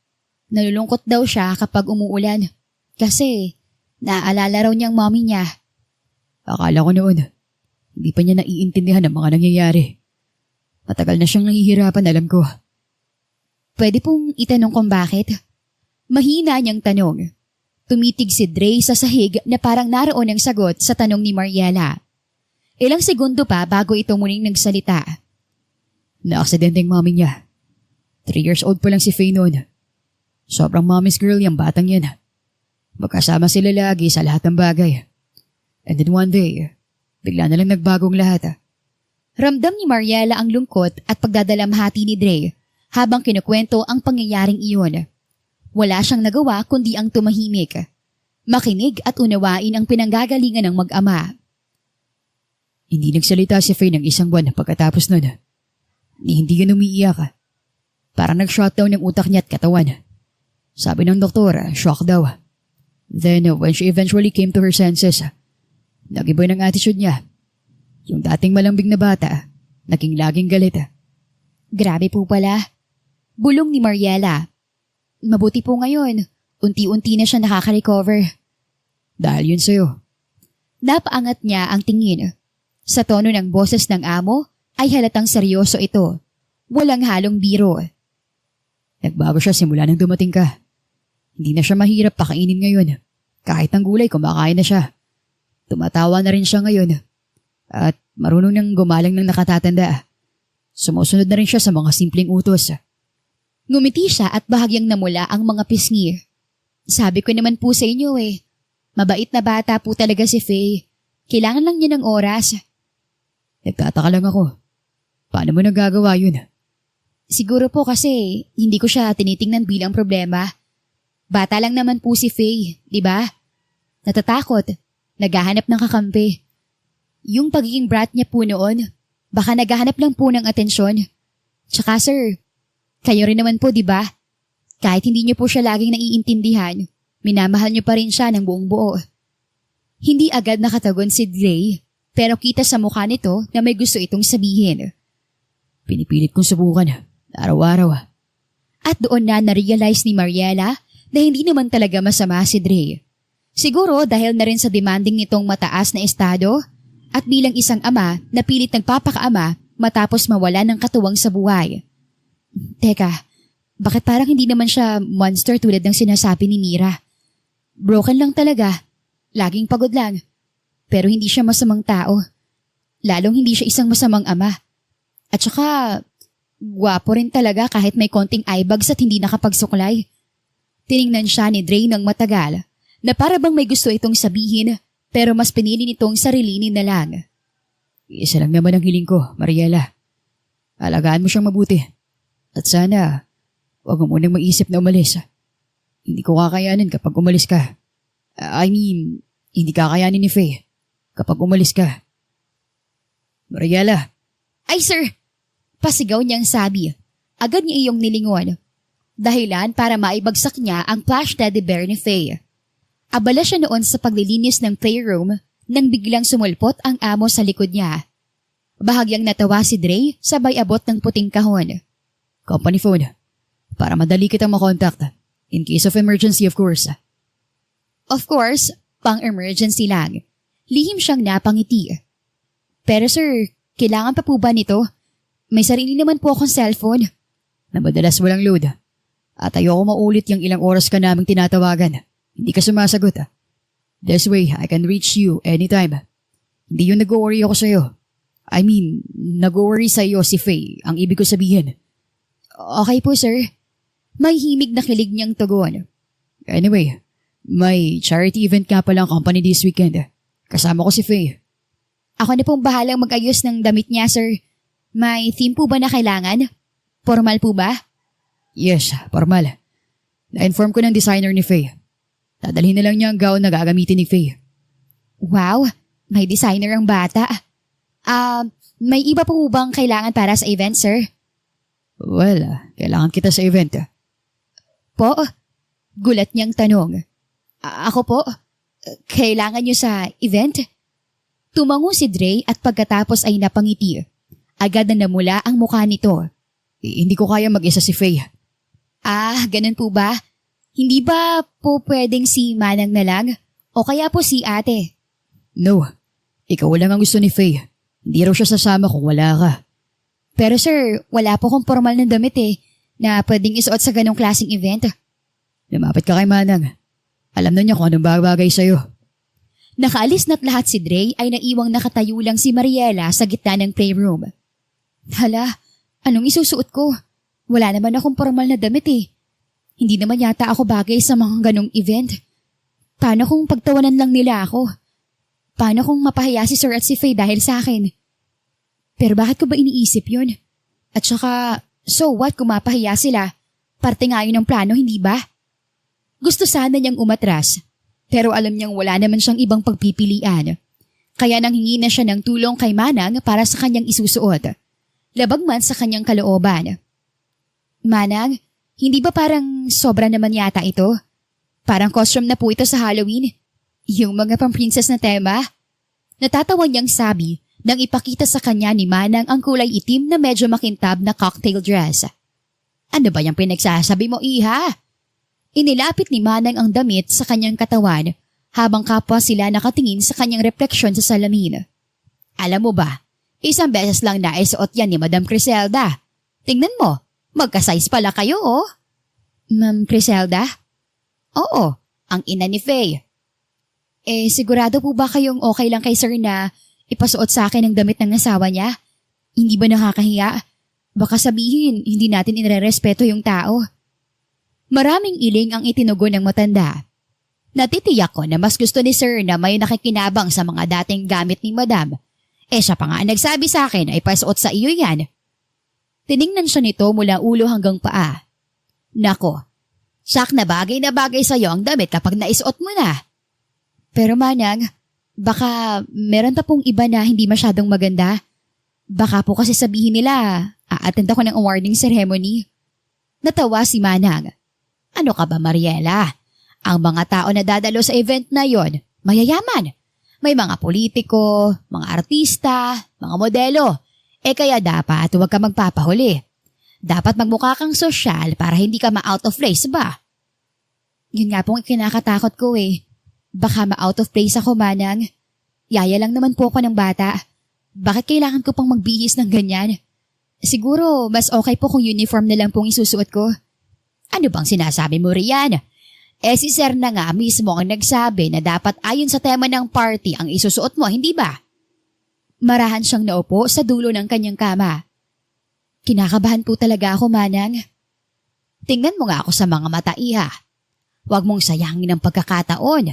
nalulungkot daw siya kapag umuulan. Kasi naaalala raw niyang mommy niya. Akala ko noon, hindi pa niya naiintindihan ang mga nangyayari. Matagal na siyang nahihirapan, alam ko. Pwede pong itanong kung bakit? Mahina niyang tanong. Tumitig si Dre sa sahig na parang naroon ang sagot sa tanong ni Mariela. Ilang segundo pa bago ito muling nagsalita. Na-aksidente ang mommy niya. 3 years old pa lang si Faye noon. Sobrang mommy's girl yung batang yan. Magkasama sila lagi sa lahat ng bagay. And then one day, bigla na lang nagbagong lahat. Ramdam ni Mariela ang lungkot at pagdadalamhati ni Dre habang kinukwento ang pangyayaring iyon. Wala siyang nagawa kundi ang tumahimik. Makinig at unawain ang pinanggagalingan ng mag-ama. Hindi nagsalita si Faye ng 1 buwan pagkatapos nun. Hindi yun umiiyak. Parang nag-shutdown ng utak niya at katawan. Sabi ng doktor, shock daw. Then when she eventually came to her senses, nag-iba ng attitude niya. Yung dating malambing na bata, naging laging galit. Grabe po pala. Bulong ni Mariela. Mabuti po ngayon, unti-unti na siya nakaka-recover. Dahil yun sa'yo. Napaangat niya ang tingin. Sa tono ng boses ng amo ay halatang seryoso ito. Walang halong biro. Nagbago siya simula nang dumating ka. Hindi na siya mahirap pakainin ngayon. Kahit ang gulay kumakain na siya. Tumatawa na rin siya ngayon. At marunong nang gumalang ng nakatatanda. Sumusunod na rin siya sa mga simpleng utos. Ngumiti siya at bahagyang namula ang mga pisngi. Sabi ko naman po sa inyo mabait na bata po talaga si Faye. Kailangan lang niya ng oras. Nagtataka lang ako. Paano mo nagagawa yun? Siguro po kasi hindi ko siya tinitingnan bilang problema. Bata lang naman po si Faye, di ba? Natatakot, naghahanap ng kakampi. Yung pagiging brat niya po noon, baka naghahanap lang po ng atensyon. Tsaka sir, kayo rin naman po di ba? Kahit hindi niyo po siya laging naiintindihan, minamahal niyo pa rin siya ng buong buo. Hindi agad nakatagon si Dre, pero kita sa mukha nito na may gusto itong sabihin. Pinipilit kong subukan, araw-araw. At doon na na-realize ni Mariela na hindi naman talaga masama si Dre. Siguro dahil na rin sa demanding nitong mataas na estado at bilang isang ama na pilit nagpapakaama matapos mawala ng katuwang sa buhay. Teka, bakit parang hindi naman siya monster tulad ng sinasabi ni Mira? Broken lang talaga. Laging pagod lang. Pero hindi siya masamang tao. Lalong hindi siya isang masamang ama. At saka, gwapo rin talaga kahit may konting eyebags at hindi nakapagsuklay. Tiningnan siya ni Dre ng matagal na para bang may gusto itong sabihin pero mas pinili nitong sarilinin na lang. Isa lang naman ang hiling ko, Mariela. Alagaan mo siyang mabuti. At sana, huwag mo munang maisip na umalis. Hindi ko kakayanin kapag umalis ka. Hindi kakayanin ni Faye kapag umalis ka. Mariela! Ay sir! Pasigaw niyang sabi. Agad niya iyong nilingon. Dahilan para maibagsak niya ang plush teddy bear ni Faye. Abala siya noon sa paglilinis ng playroom nang biglang sumulpot ang amo sa likod niya. Bahagyang natawa si Dre sabay abot ng puting kahon. Company phone. Para madali kitang makontakt. In case of emergency, of course. Of course, pang-emergency lang. Lihim siyang napangiti. Pero sir, kailangan pa po ba nito? May sarili naman po akong cellphone. Na madalas walang load. At ayoko maulit yung ilang oras ka naming tinatawagan. Hindi ka sumasagot. This way, I can reach you anytime. Hindi yung nag-worry ako sa'yo. Nag-worry sa'yo si Faye, ang ibig ko sabihin. Okay po sir. May himig na kilig niyang tugon. Anyway, may charity event nga pala ang company this weekend. Kasama ko si Faye. Ako na pong bahalang mag-ayos ng damit niya sir. May theme po ba na kailangan? Formal po ba? Yes, formal. Na-inform ko ng designer ni Faye. Dadalhin na lang niya ang gown na gagamitin ni Faye. Wow, may designer ang bata. May iba po bang kailangan para sa event, sir? Well, kailangan kita sa event. Po? Gulat niyang tanong. Ako po? Kailangan niyo sa event? Tumango si Dre at pagkatapos ay napangiti. Agad na namula ang mukha nito. Hindi ko kaya mag-isa si Faye. Ganun po ba? Hindi ba po pwedeng si Manang na lang? O kaya po si ate? No, ikaw lang ang gusto ni Faye. Hindi raw siya sasama kung wala ka. Pero sir, wala po akong formal na damit na pwedeng isuot sa ganong klaseng event. Lumapit ka kay Manang. Alam na niya kung anong bagay sa'yo. Nakaalis na't lahat si Dre ay naiwang nakatayo lang si Mariela sa gitna ng playroom. Hala, anong isusuot ko? Wala naman akong formal na damit Hindi naman yata ako bagay sa mga ganong event. Paano kung pagtawanan lang nila ako? Paano kung mapahiya si Sir at si Faye dahil sa akin? Pero bakit ko ba iniisip yun? At saka, so what kung mapahiya sila? Parte nga yun ng plano, hindi ba? Gusto sana niyang umatras, pero alam niyang wala naman siyang ibang pagpipilian. Kaya nanghingi na siya ng tulong kay Manang para sa kanyang isusuot. Labag man sa kanyang kalooban. Manang, hindi ba parang sobra naman yata ito? Parang costume na po ito sa Halloween. Yung mga pang-princess na tema. Natatawa niyang sabi nang ipakita sa kanya ni Manang ang kulay itim na medyo makintab na cocktail dress. Ano ba yung pinagsasabi mo, iha? Inilapit ni Manang ang damit sa kanyang katawan habang kapwa sila nakatingin sa kanyang refleksyon sa salamin. Alam mo ba, isang beses lang naisuot yan ni Madam Criselda. Tingnan mo, magka-size pala kayo Ma'am Criselda? Oo, ang ina ni Faye. Sigurado po ba kayong okay lang kay sir na ipasuot sa akin ang damit ng asawa niya? Hindi ba nakakahiya? Baka sabihin, hindi natin inirerespeto yung tao. Maraming iling ang itinugon ng matanda. Natitiyak ko na mas gusto ni sir na may nakikinabang sa mga dating gamit ni madam. Siya pa nga nagsabi sa akin ay pasuot sa iyo yan. Tiningnan siya nito mula ulo hanggang paa. Nako, sak na bagay sa iyo ang damit kapag naisuot mo na. Pero Manang, baka meron pa pong iba na hindi masyadong maganda. Baka po kasi sabihin nila, a-attend ako ng awarding ceremony. Natawa si Manang. Ano ka ba, Mariela? Ang mga tao na dadalo sa event na yon, mayayaman. May mga politiko, mga artista, mga modelo. Kaya dapat huwag ka magpapahuli. Dapat magmukha kang sosyal para hindi ka ma-out of place ba? Yun nga pong kinakatakot ko Baka ma-out of place ako, Manang. Yaya lang naman po ako ng bata. Bakit kailangan ko pang magbihis ng ganyan? Siguro, mas okay po kung uniform na lang pong isusuot ko. Ano bang sinasabi mo, Rian? Si Sir na nga mismo ang nagsabi na dapat ayon sa tema ng party ang isusuot mo, hindi ba? Marahan siyang naupo sa dulo ng kanyang kama. Kinakabahan po talaga ako, Manang. Tingnan mo nga ako sa mga mata, Iha. Huwag mong sayangin ang pagkakataon.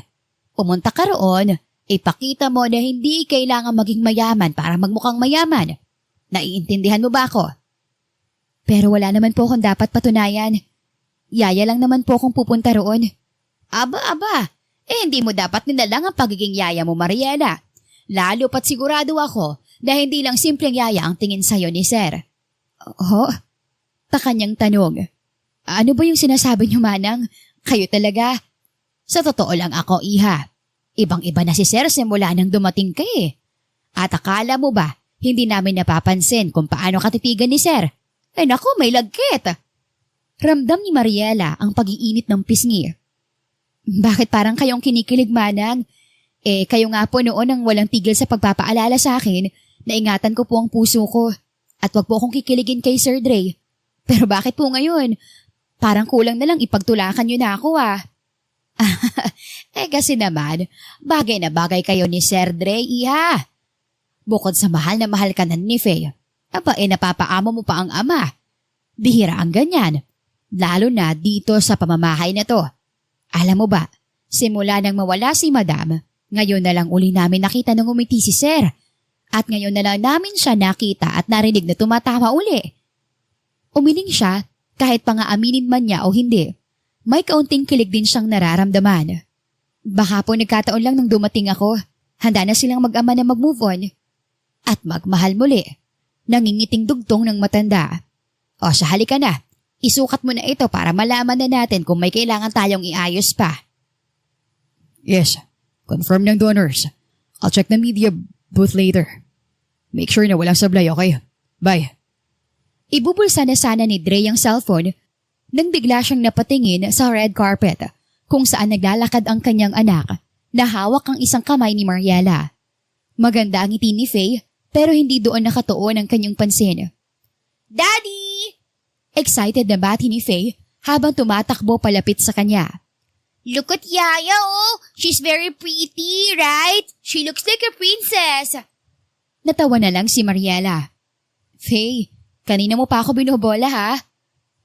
Pumunta ka roon, ipakita mo na hindi kailangan maging mayaman para magmukhang mayaman. Naiintindihan mo ba ako? Pero wala naman po akong dapat patunayan. Yaya lang naman po akong pupunta roon. Aba, hindi mo dapat nilalang ang pagiging yaya mo, Mariela. Lalo pat sigurado ako na hindi lang simpleng yaya ang tingin sa'yo ni Sir. Oh? Takanyang tanong. Ano ba yung sinasabi niyo, Manang? Kayo talaga? Sa totoo lang ako, Iha. Ibang-iba na si Sir simula nang dumating ka eh. At akala mo ba, hindi namin napapansin kung paano katitigan ni Sir? Ay naku, may lagkit. Ramdam ni Mariela ang pag-iinit ng pisngi. Bakit parang kayong kinikilig, Manang? Kayo nga po noon ang walang tigil sa pagpapaalala sa akin na ingatan ko po ang puso ko at wag po akong kikiligin kay Sir Dre. Pero bakit po ngayon? Parang kulang na lang ipagtulakan niyo na ako ah. Kasi naman, bagay na bagay kayo ni Sir Dre, Iha. Bukod sa mahal na mahal ka na ni Faye, napapaamo mo pa ang ama. Bihira ang ganyan, lalo na dito sa pamamahay na to. Alam mo ba, simula nang mawala si Madam, ngayon na lang uli namin nakita nung umiti si Sir. At ngayon na lang namin siya nakita at narinig na tumatawa uli. Umiling siya kahit pa nga aminin man niya o hindi. May kaunting kilig din siyang nararamdaman. Baka po nagkataon lang nung dumating ako, handa na silang mag-ama na mag-move on. At magmahal muli. Nangingiting dugtong ng matanda. O siya, halika na. Isukat mo na ito para malaman na natin kung may kailangan tayong iayos pa. Yes, confirm ng donors. I'll check the media booth later. Make sure na walang sablay, okay? Bye. Ibubulsa na sana ni Dre ang cellphone nang bigla siyang napatingin sa red carpet kung saan naglalakad ang kanyang anak na hawak ang isang kamay ni Mariela. Maganda ang ngiti ni Faye pero hindi doon nakatuon ang kanyang pansin. Daddy! Excited na bati ni Faye habang tumatakbo palapit sa kanya. Look at Yaya, oh! She's very pretty, right? She looks like a princess. Natawa na lang si Mariela. Faye, kanina mo pa ako binobola ha?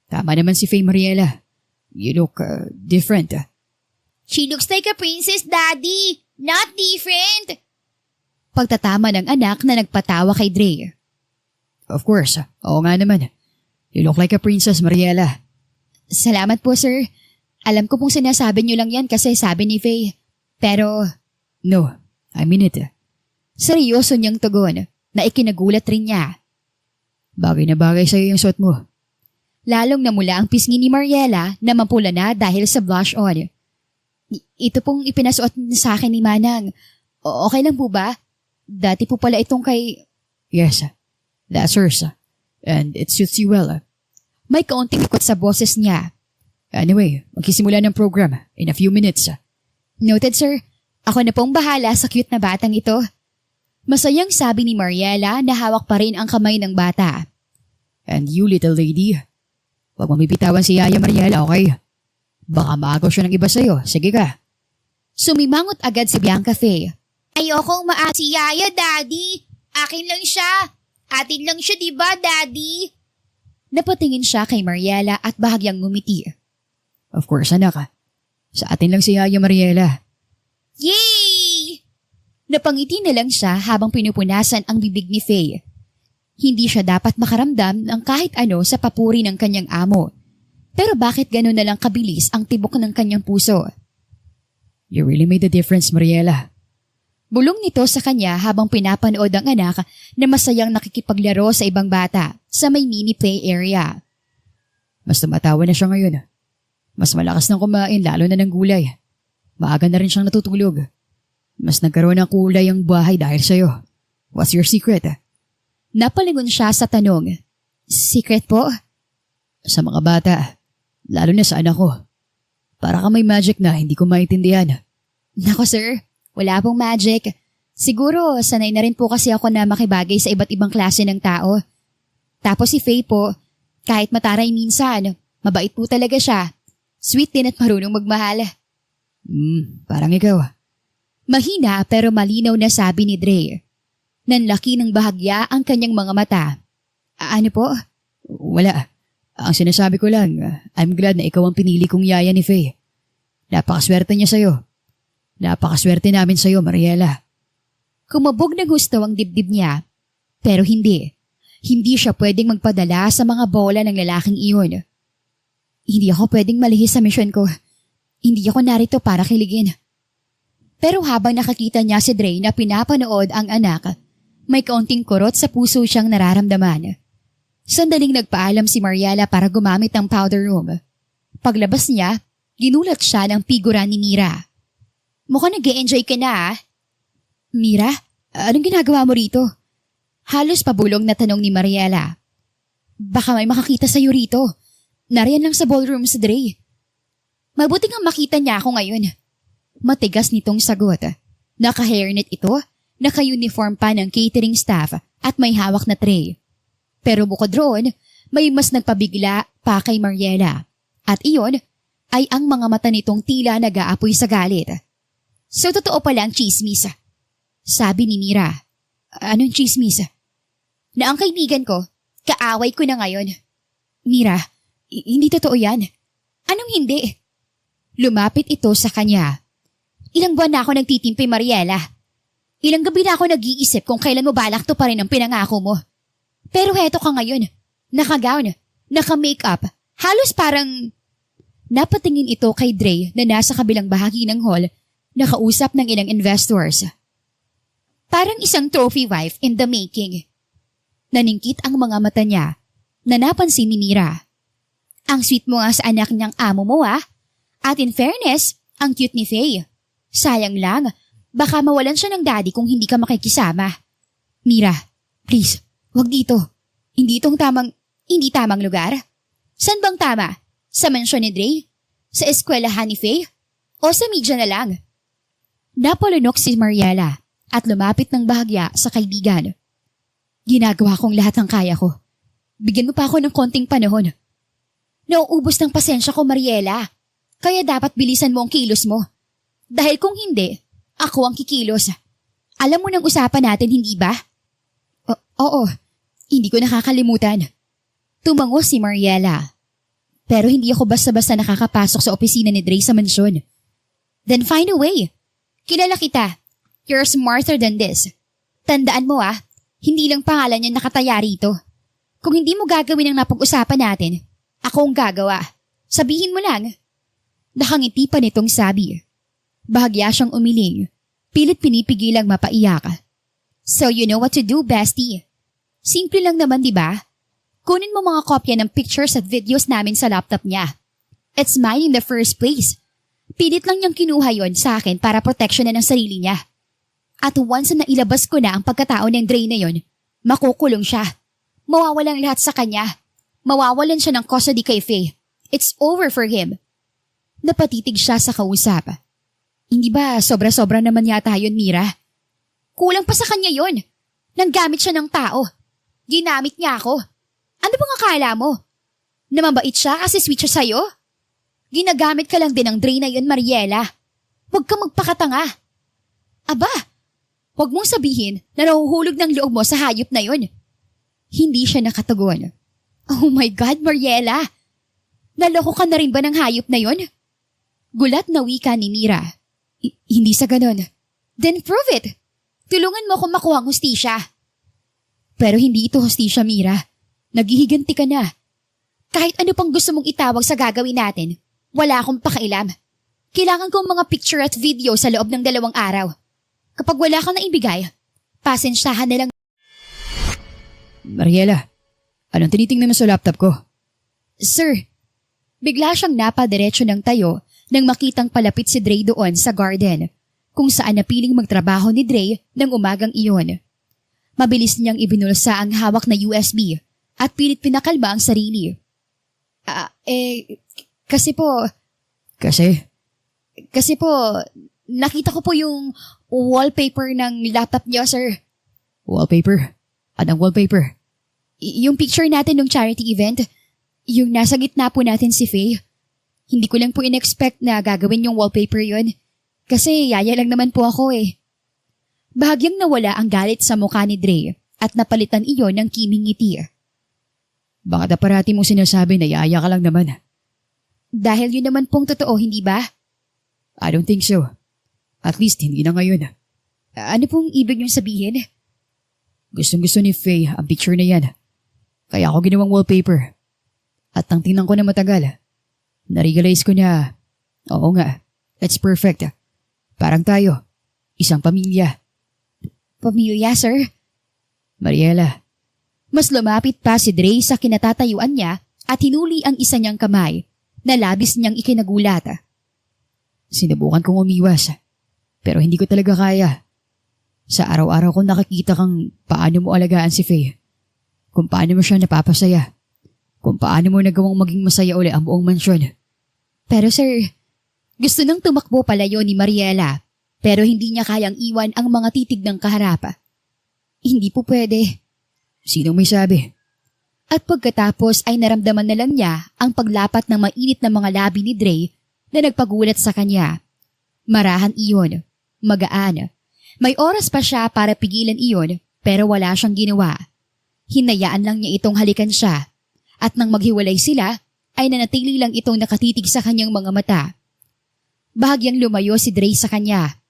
Tama naman si Faye, Mariela. You look different. She looks like a princess, Daddy. Not different. Pagtatama ng anak na nagpatawa kay Dre. Of course. Oo nga naman. You look like a princess, Mariela. Salamat po, sir. Alam ko pong sinasabi niyo lang yan kasi sabi ni Faye. Pero... No, I mean it. Seryoso niyang tugon na ikinagulat rin niya. Bagay na bagay sa'yo yung suot mo. Lalong namula ang pisngi ni Mariela na mapula na dahil sa blush on. Ito pong ipinasuot sa akin ni Manang. Okay lang po ba? Dati po pala itong kay... Yes, that's hers. And it suits you well. May kaunting ikot sa boses niya. Anyway, magsisimula ng program in a few minutes. Noted, sir. Ako na pong bahala sa cute na batang ito. Masayang sabi ni Mariela na hawak pa rin ang kamay ng bata. And you, little lady, huwag mamibitawan si Yaya, Mariela, okay? Baka maagaw siya ng iba sa'yo. Sige ka. Sumimangot agad si Bianca Faye. Ayokong si Yaya, Daddy. Akin lang siya. Atin lang siya, diba, Daddy? Napatingin siya kay Mariela at bahagyang ngumiti. Of course, anak. Sa atin lang si Yaya, Mariela. Yay! Napangiti na lang siya habang pinupunasan ang bibig ni Faye. Hindi siya dapat makaramdam ng kahit ano sa papuri ng kanyang amo. Pero bakit gano'n na lang kabilis ang tibok ng kanyang puso? You really made a difference, Mariela. Bulong nito sa kanya habang pinapanood ang anak na masayang nakikipaglaro sa ibang bata sa may mini play area. Mas tumatawa na siya ngayon. Mas malakas nang kumain lalo na ng gulay. Maaga na rin siyang natutulog. Mas nagkaroon ng kulay ang bahay dahil sa'yo. What's your secret? Napalingon siya sa tanong. Secret po? Sa mga bata, lalo na sa anak ko. Para ka may magic na hindi ko maintindihan. Nako sir, wala pong magic. Siguro sanay na rin po kasi ako na makibagay sa iba't ibang klase ng tao. Tapos si Faye po, kahit mataray minsan, mabait po talaga siya. Sweet din at marunong magmahal. Parang ikaw. Mahina pero malinaw na sabi ni Dre. Nanlaki ng bahagya ang kanyang mga mata. Ano po? Wala. Ang sinasabi ko lang, I'm glad na ikaw ang pinili kong yaya ni Faye. Napakaswerte niya sa'yo. Napakaswerte namin sa'yo, Mariela. Kumabog ng gusto ang dibdib niya. Pero hindi. Hindi siya pwedeng magpadala sa mga bola ng lalaking iyon. Hindi ako pwedeng malihis sa misyon ko. Hindi ako narito para kiligin. Pero habang nakakita niya si Dre na pinapanood ang anak, may kaunting kurot sa puso siyang nararamdaman. Sandaling nagpaalam si Mariela para gumamit ng powder room. Paglabas niya, ginulat siya ng figura ni Mira. Mukhang nag-e-enjoy ka na, ah. Mira, anong ginagawa mo rito? Halos pabulong na tanong ni Mariela. Baka may makakita sa'yo rito. Nariyan lang sa ballroom si Dre. Mabuti nga makita niya ako ngayon. Matigas nitong sagot. Naka-hairnet ito, naka-uniform pa ng catering staff at may hawak na tray. Pero bukod roon, may mas nagpabigla pa kay Mariela. At iyon ay ang mga mata nitong tila nag-aapoy sa galit. So totoo pala ang chismis. Sabi ni Mira. Anong chismis? Na ang kaibigan ko, kaaway ko na ngayon. Mira, hindi totoo yan. Anong hindi? Lumapit ito sa kanya. Ilang buwan na ako nagtitimpi, Mariela. Ilang gabi na ako nag-iisip kung kailan mo balak to pa rin ang pinangako mo. Pero heto ka ngayon. Naka-gown, naka-makeup, halos parang... Napatingin ito kay Dre na nasa kabilang bahagi ng hall, nakausap ng ilang investors. Parang isang trophy wife in the making. Naningkit ang mga mata niya na napansin ni Mira. Ang sweet mo nga sa anak niyang amo mo, ah. At in fairness, ang cute ni Faye. Sayang lang, baka mawalan siya ng daddy kung hindi ka makikisama. Mira, please, wag dito. Hindi tamang lugar. San bang tama? Sa mansyon ni Dre? Sa eskwelahan ni Faye? O sa media na lang? Napalunok si Mariela at lumapit ng bahagya sa kaibigan. Ginagawa kong lahat ng kaya ko. Bigyan mo pa ako ng konting panahon. Nauubos ng pasensya ko, Mariela. Kaya dapat bilisan mo ang kilos mo. Dahil kung hindi, ako ang kikilos. Alam mo ng usapan natin, hindi ba? Oo, hindi ko nakakalimutan. Tumango si Mariela. Pero hindi ako basta-basta nakakapasok sa opisina ni Dre sa mansyon. Then find a way. Kilala kita. You're smarter than this. Tandaan mo, ah, hindi lang pangalan niya nakataya rito. Kung hindi mo gagawin ang napag-usapan natin, ako ang gagawa. Sabihin mo lang. Nakangiti pa nitong sabi. Bahagya siyang umiling. Pilit pinipigilang mapaiyak. So you know what to do, bestie. Simple lang naman, di ba? Kunin mo mga kopya ng pictures at videos namin sa laptop niya. It's mine in the first place. Pilit lang niyang kinuha yon sa akin para protection na ng sarili niya. At once na nailabas ko na ang pagkatao ng Dre na yon, makukulong siya. Mawawalan lahat sa kanya. Mawawalan siya ng custody kay Faye. It's over for him. Napatitig siya sa kausap. Hindi ba sobra-sobra naman yata yun, Mira? Kulang pa sa kanya yon. Nanggamit siya ng tao. Ginamit niya ako. Ano bang akala mo? Na mabait siya kasi sweet siya sa'yo? Ginagamit ka lang din ng Dre na yun, Mariela. Huwag kang magpakatanga. Aba, huwag mong sabihin na nahuhulog ng loob mo sa hayop na yun. Hindi siya nakatugon. Oh my God, Mariela! Naloko ka na rin ba ng hayop na yun? Gulat na wika ni Mira. Hindi sa ganon. Then prove it. Tulungan mo akong makuha ang hustisya. Pero hindi ito hustisya, Mira. Naghihiganti ka na. Kahit ano pang gusto mong itawag sa gagawin natin, wala akong pakailam. Kailangan ko mga picture at video sa loob ng 2 araw. Kapag wala kang naibigay, pasensyahan na lang. Mariela, anong tinitingnan mo sa laptop ko? Sir, bigla siyang napadiretso ng tayo nang makitang palapit si Dre doon sa garden, kung saan napiling magtrabaho ni Dre ng umagang iyon. Mabilis niyang ibinulsa ang hawak na USB at pilit pinakalma ang sarili. Kasi po... Kasi po, nakita ko po yung wallpaper ng laptop niyo, sir. Wallpaper? Anong wallpaper? Yung picture natin ng charity event, yung nasa gitna po natin si Faye. Hindi ko lang po in-expect na gagawin yung wallpaper yon. Kasi yaya lang naman po ako eh. Bahagyang nawala ang galit sa mukha ni Dre at napalitan iyon ng kiming ngiti. Baka na parati mong sinasabi na yaya ka lang naman. Dahil yun naman pong totoo, hindi ba? I don't think so. At least hindi na ngayon. Ano pong ibig niyong sabihin? Gustong-gusto ni Faye ang picture na yan. Kaya ako ginawang wallpaper. At nang tingnan ko na matagal, na-realize ko na, oo nga, it's perfect. Parang tayo, isang pamilya. Pamilya, sir? Mariela. Mas lumapit pa si Dre sa kinatatayuan niya at hinuli ang isa niyang kamay na labis niyang ikinagulat. Sinubukan kong umiwas, pero hindi ko talaga kaya. Sa araw-araw ko nakikita kang paano mo alagaan si Faye. Kung paano mo siya napapasaya. Kung paano mo nagawang maging masaya uli ang buong mansyon. Pero sir, gusto nang tumakbo palayo ni Mariela, pero hindi niya kayang iwan ang mga titig ng kaharap. Hindi po pwede. Sinong may sabi? At pagkatapos ay naramdaman na lang niya ang paglapat ng mainit na mga labi ni Dre na nagpagulat sa kanya. Marahan iyon, magaan. May oras pa siya para pigilan iyon pero wala siyang ginawa. Hinayaan lang niya itong halikan siya at nang maghiwalay sila ay nanatili lang itong nakatitig sa kanyang mga mata. Bahagyang lumayo si Dre sa kanya.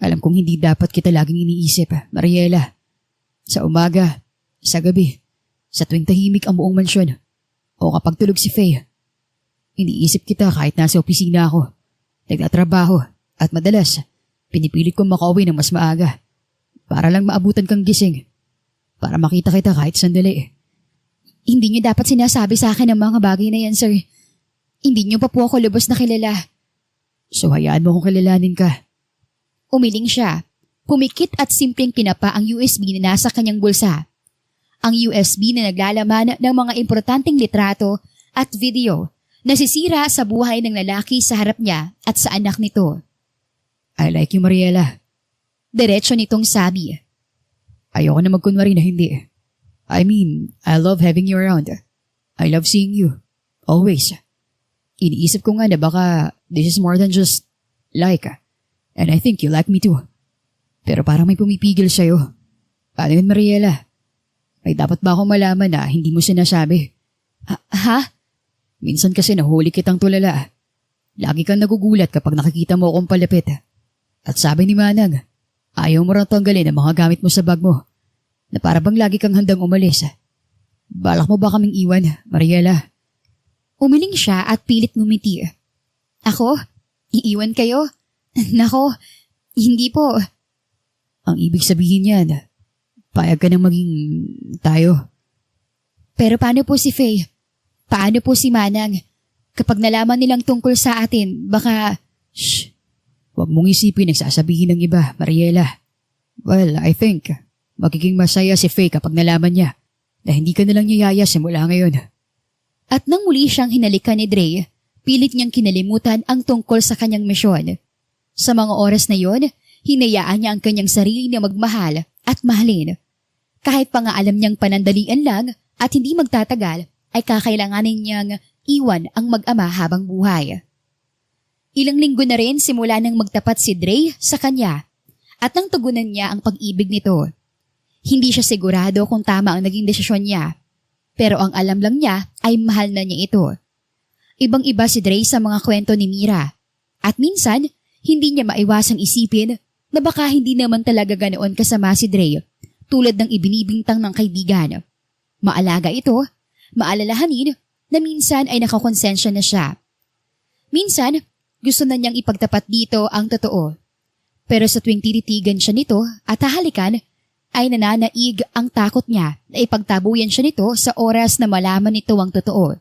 Alam kong hindi dapat kita laging iniisip, Mariela. Sa umaga, sa gabi, sa tuwing tahimik ang buong mansyon, o kapag tulog si Faye. Iniisip kita kahit nasa opisina ako, nagtatrabaho, at madalas, pinipilit kong makauwi ng mas maaga para lang maabutan kang gising, para makita kita kahit sandali. Hindi niyo dapat sinasabi sa akin ang mga bagay na yan, sir. Hindi niyo pa po ako lubos na kilala. So hayaan mo kung kilalanin ka. Umiling siya. Pumikit at simpleng pinapa ang USB na nasa kanyang bulsa. Ang USB na naglalaman ng mga importanteng litrato at video na sisira sa buhay ng lalaki sa harap niya at sa anak nito. I like you, Mariela. Diretso nitong sabi. Ayoko na magkunwari na hindi. I mean, I love having you around. I love seeing you. Always. Iniisip ko nga na baka this is more than just like. And I think you like me too. Pero parang may pumipigil sa'yo. Paano yun, Mariela? May dapat ba akong malaman na hindi mo sinasabi? Ha? Minsan kasi nahuli kitang tulala. Lagi kang nagugulat kapag nakikita mo akong palapit. At sabi ni Manang, ayaw mo rang tanggalin ang mga gamit mo sa bag mo. Na para bang lagi kang handang umalis. Balak mo ba kaming iwan, Mariela? Umiling siya at pilit ngumiti. Ako? Iiwan kayo? Nako, hindi po. Ang ibig sabihin niyan, payag ka nang maging tayo. Pero paano po si Faye? Paano po si Manang? Kapag nalaman nilang tungkol sa atin, baka... Shh! Huwag mong isipin ang sasabihin ng iba, Mariela. Well, I think magiging masaya si Faye kapag nalaman niya na hindi ka nalang niyaya simula ngayon. At nang muli siyang hinalikan ni Dre, pilit niyang kinalimutan ang tungkol sa kanyang misyon. Sa mga oras na yon, hinayaan niya ang kanyang sarili na magmahal at mahalin. Kahit pa nga alam niyang panandalian lang at hindi magtatagal, ay kakailanganin niyang iwan ang mag-ama habang buhay. Ilang linggo na rin simula nang magtapat si Dre sa kanya at nang tugunan niya ang pag-ibig nito. Hindi siya sigurado kung tama ang naging desisyon niya, pero ang alam lang niya ay mahal na niya ito. Ibang-iba si Dre sa mga kwento ni Mira at minsan hindi niya maiwasang isipin na baka hindi naman talaga ganoon kasama si Dre tulad ng ibinibintang ng kaibigan. Maalaga ito, maalalahanin na minsan ay nakakonsensya na siya. Minsan, gusto na niyang ipagtapat dito ang totoo. Pero sa tuwing tititigan siya nito at hahalikan, ay nananaig ang takot niya na ipagtabuyan siya nito sa oras na malaman nito ang totoo.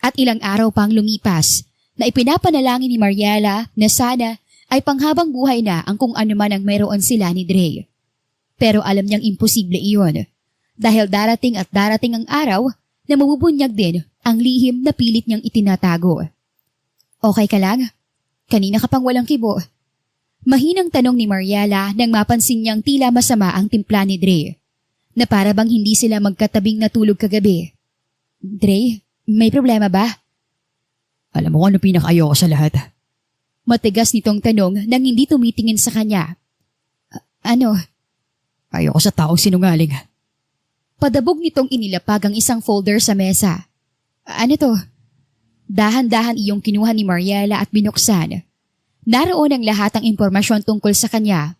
At ilang araw pang lumipas na ipinapanalangin ni Mariela na sana ay panghabang buhay na ang kung ano man ang mayroon sila ni Dre. Pero alam niyang imposible iyon dahil darating at darating ang araw na mabubunyag din ang lihim na pilit niyang itinatago. Okay ka lang? Kanina ka pang walang kibo. Mahinang tanong ni Mariela nang mapansin niyang tila masama ang timpla ni Dre, na para bang hindi sila magkatabing natulog kagabi. Dre, may problema ba? Alam mo kung ano pinaka-ayoko sa lahat? Matigas nitong tanong nang hindi tumitingin sa kanya. Ano? Ayoko sa taong sinungaling. Padabog nitong inilapag ang isang folder sa mesa. Ano to? Dahan-dahan iyong kinuha ni Mariela at binuksan. Naroon ang lahat ng impormasyon tungkol sa kanya.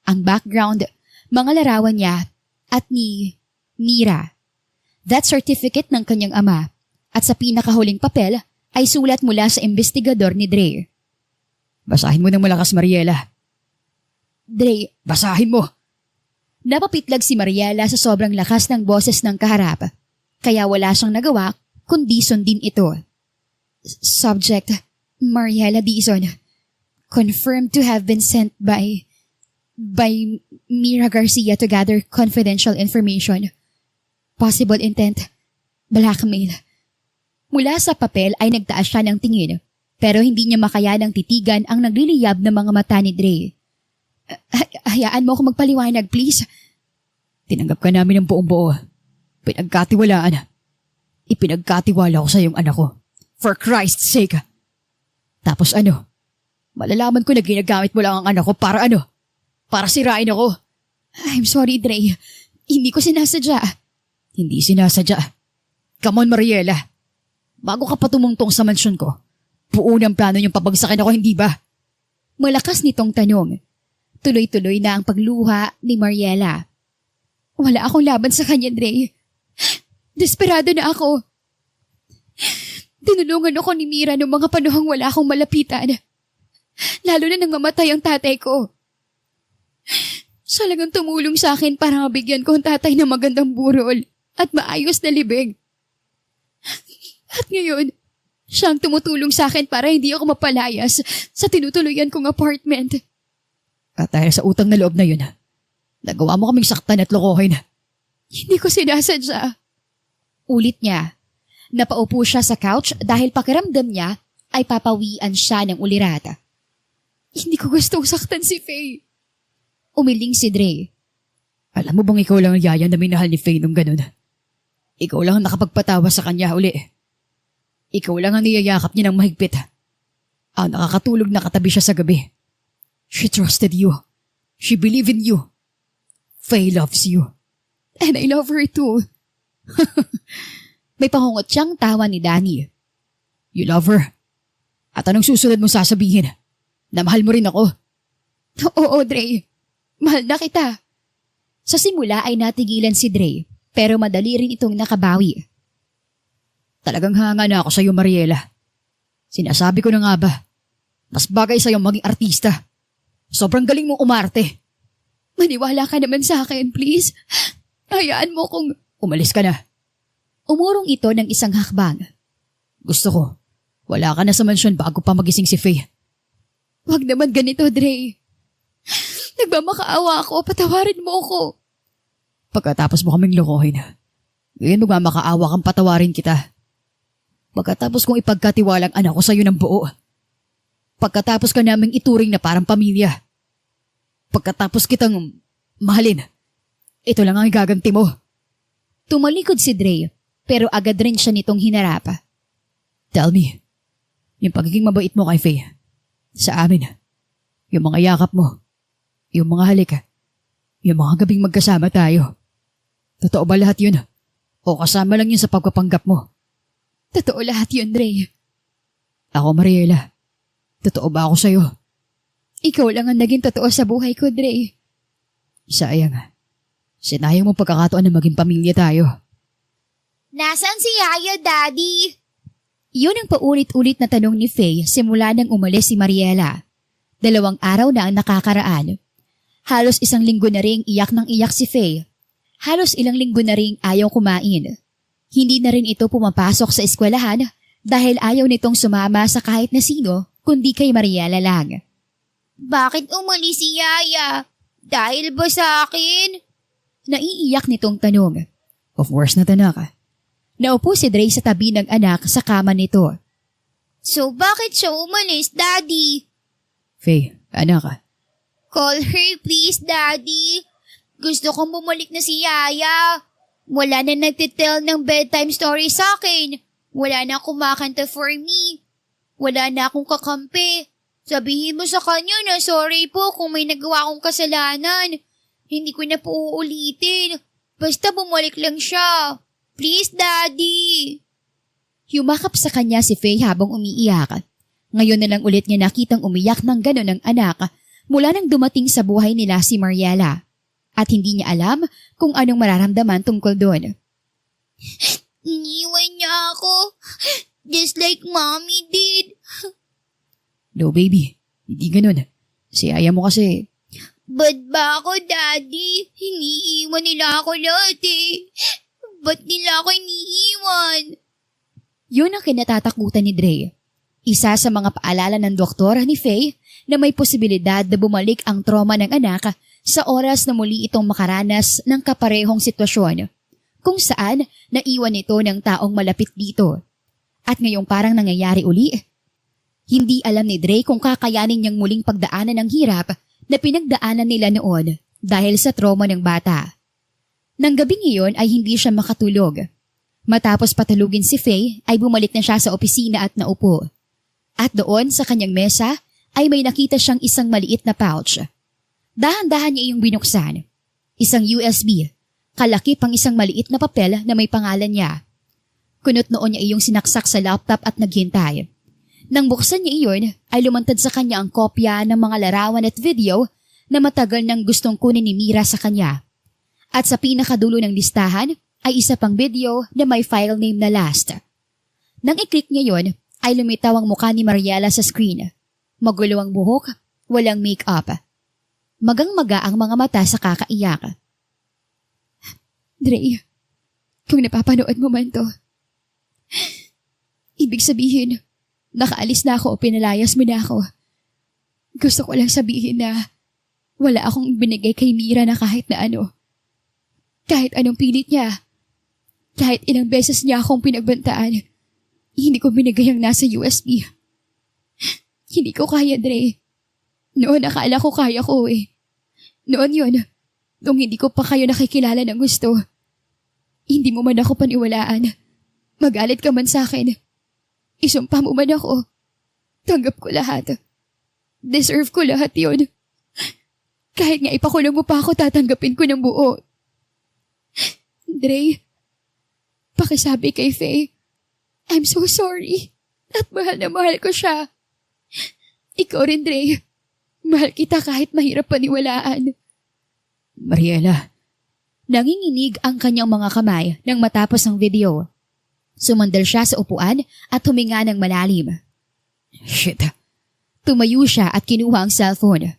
Ang background, mga larawan niya, at ni Mira. That certificate ng kanyang ama. At sa pinakahuling papel ay sulat mula sa investigador ni Dre. Basahin mo ng malakas, Mariela. Dre, Basahin mo! napapitlag si Mariela sa sobrang lakas ng boses ng kaharap. Kaya wala siyang nagawa kundi sundin ito. Subject, Mariela Dizon. Confirmed to have been sent by Mira Garcia to gather confidential information. Possible intent, blackmail. Mula sa papel ay nagtaas siya ng tingin, pero hindi niya makayanang titigan ang nagliliyab na mga mata ni Dre. Hayaan mo ako magpaliwanag, please. Tinanggap ka namin ng buong buo. Pinagkatiwalaan. Ipinagkatiwala ko sa iyong anak ko. For Christ's sake. Tapos ano? Malalaman ko na ginagamit mo lang ang anak ko para ano? Para sirain ako. I'm sorry, Dre. Hindi ko sinasadya. Hindi sinasadya. Come on, Mariela. Bago ka pa tumungtong sa mansyon ko, buo ng plano niyong pabagsakin ako, hindi ba? Malakas nitong tanong. Tuloy-tuloy na ang pagluha ni Mariela. Wala akong laban sa kanya, Dre. Desperado na ako. Tinulungan ako ni Mira noong mga panahong wala akong malapitan. Lalo na nang mamatay ang tatay ko. Siya lang ang tumulong sa akin para mabigyan ko ang tatay ng magandang burol at maayos na libing. At ngayon, siya ang tumutulong sa akin para hindi ako mapalayas sa tinutuluyan kong apartment. At dahil sa utang na loob na yun, nagawa mo kaming saktan at lokohin. Hindi ko sinasadya. Ulit niya. Napaupo siya sa couch dahil pakiramdam niya ay papawian siya ng ulirata. Hindi ko gustong saktan si Faye. Umiling si Dre. Alam mo bang ikaw lang ang yaya na minahal ni Faye nung ganun? Ikaw lang ang nakapagpatawa sa kanya uli. Ikaw lang ang niyayakap niya ng mahigpit. Ang nakakatulog na katabi siya sa gabi. She trusted you. She believed in you. Faye loves you. And I love her too. May pangungot siyang tawa ni Danny. You love her. At anong susunod mong sasabihin? Na mahal mo rin ako? Oo, Dre. Mahal na kita. Sa simula ay natigilan si Dre, pero madali rin itong nakabawi. Talagang hanga na ako sa iyo, Mariela. Sinasabi ko na nga ba, mas bagay sa iyo maging artista. Sobrang galing mong umarte. Maniwala ka naman sa akin, please. Hayaan mo kung... Umalis ka na. Umurong ito ng isang hakbang. Gusto ko, wala ka na sa mansyon bago pa magising si Faye. Wag naman ganito, Dre. Nagmamakaawa ako, patawarin mo ako. Pagkatapos mo kaming lokohin, ngayon magmamakaawa kang patawarin kita. Pagkatapos kong ipagkatiwalang anak ko sa iyo ng buo. Pagkatapos ka naming ituring na parang pamilya. Pagkatapos kitang mahalin, ito lang ang igaganti mo. Tumalikod si Dre, pero agad rin siya nitong hinarap. Tell me, yung pagiging mabait mo kay Faye, sa amin, yung mga yakap mo, yung mga halik, yung mga gabing magkasama tayo. Totoo ba lahat yun? O kasama lang yun sa pagpapanggap mo? Totoo lahat yun, Dre. Ako, Mariela, totoo ba ako sa'yo? Ikaw lang ang naging totoo sa buhay ko, Dre. Sayang. Sinayang mo pagkakataon na maging pamilya tayo. Nasaan si Yaya, Daddy? Yun ang paulit-ulit na tanong ni Faye simula nang umalis si Mariela. 2 araw na ang nakakaraan. Halos 1 linggo na ring iyak ng iyak si Faye. Halos ilang linggo na ring ayaw kumain. Hindi na rin ito pumapasok sa eskwelahan dahil ayaw nitong sumama sa kahit na sino kundi kay Mariela lang. Bakit umalis si Yaya? Dahil ba sa akin? Naiiyak nitong tanong. Of course na, anak. Naupo si Dre sa tabi ng anak sa kama nito. So bakit siya umalis, Daddy? Faye, anak. Call her please, Daddy. Gusto kong bumalik na si Yaya. Wala na nagtitell ng bedtime story sa akin. Wala na kumakanta for me. Wala na akong kakampi. Sabihin mo sa kanya na sorry po kung may nagawa akong kasalanan. Hindi ko na po uulitin. Basta bumalik lang siya. Please, Daddy. Yumakap sa kanya si Faye habang umiiyak. Ngayon na lang ulit niya nakitang umiyak ng gano'n ang anak mula nang dumating sa buhay nila si Mariela. At hindi niya alam kung anong mararamdaman tungkol doon. Iniwan niya ako. Just like Mommy did. No, baby. Hindi ganun. Si Yaya mo kasi. Ba't ba ako, Daddy? Hiniiwan nila ako lahat eh. Ba't nila ako iniiwan? Yun ang kinatatakutan ni Dre. Isa sa mga paalala ng doktor ni Faye na may posibilidad na bumalik ang trauma ng anak sa oras na muli itong makaranas ng kaparehong sitwasyon kung saan naiwan ito ng taong malapit dito. At ngayong parang nangyayari uli, hindi alam ni Dre kung kakayanin niyang muling pagdaanan ng hirap na pinagdaanan nila noon dahil sa trauma ng bata. Nang gabing iyon ay hindi siya makatulog. Matapos patulugin si Faye ay bumalik na siya sa opisina at naupo. At doon sa kanyang mesa ay may nakita siyang isang maliit na pouch. Dahan-dahan niya iyong binuksan. Isang USB. Kalaki pang isang maliit na papel na may pangalan niya. Kunot noon niya iyong sinaksak sa laptop at naghintay. Nang buksan niya iyon ay lumantad sa kanya ang kopya ng mga larawan at video na matagal nang gustong kunin ni Mira sa kanya. At sa pinakadulo ng listahan ay isa pang video na may file name na Last. Nang i-click niya yon ay lumitaw ang mukha ni Mariela sa screen. Magulo ang buhok, walang make-up. Magang-maga ang mga mata sa kakaiyak. Dre, kung napapanood mo man to, ibig sabihin, nakaalis na ako o pinalayas mo na ako. Gusto ko lang sabihin na wala akong binigay kay Mira na kahit na ano. Kahit anong pilit niya. Kahit ilang beses niya akong pinagbantaan, hindi ko binigay ang nasa USB. Hindi ko kaya, Dre. Noon akala ko kaya ko eh. Noon yun, nung hindi ko pa kayo nakikilala ng gusto. Hindi mo man ako paniwalaan. Magalit ka man sa akin. Isumpa mo man ako. Tanggap ko lahat. Deserve ko lahat yun. Kahit nga ipakulong mo pa ako, tatanggapin ko ng buo. Dre, pakisabi kay Faye, I'm so sorry. At mahal na mahal ko siya. Ikaw rin, Dre. Mahal kita kahit mahirap paniwalaan. Mariela. Nanginginig ang kanyang mga kamay nang matapos ang video. Sumandal siya sa upuan at huminga ng malalim. Shit. Tumayo siya at kinuha ang cellphone.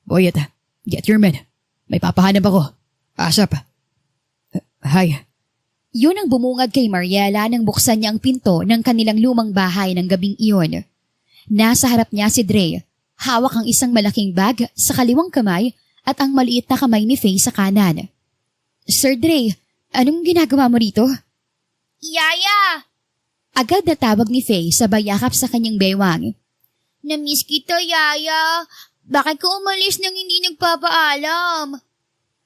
Boyet, get your men. May papahanap ako. Asap. Hi. Yun ang bumungad kay Mariela nang buksan niya ang pinto ng kanilang lumang bahay ng gabing iyon. Nasa harap niya si Dre, hawak ang isang malaking bag sa kaliwang kamay at ang maliit na kamay ni Faye sa kanan. Sir Dre, anong ginagawa mo rito? Yaya! Agad na tawag ni Faye sabay yakap sa kanyang bewang. Namiss kita, Yaya. Bakit ka umalis nang hindi nagpapaalam?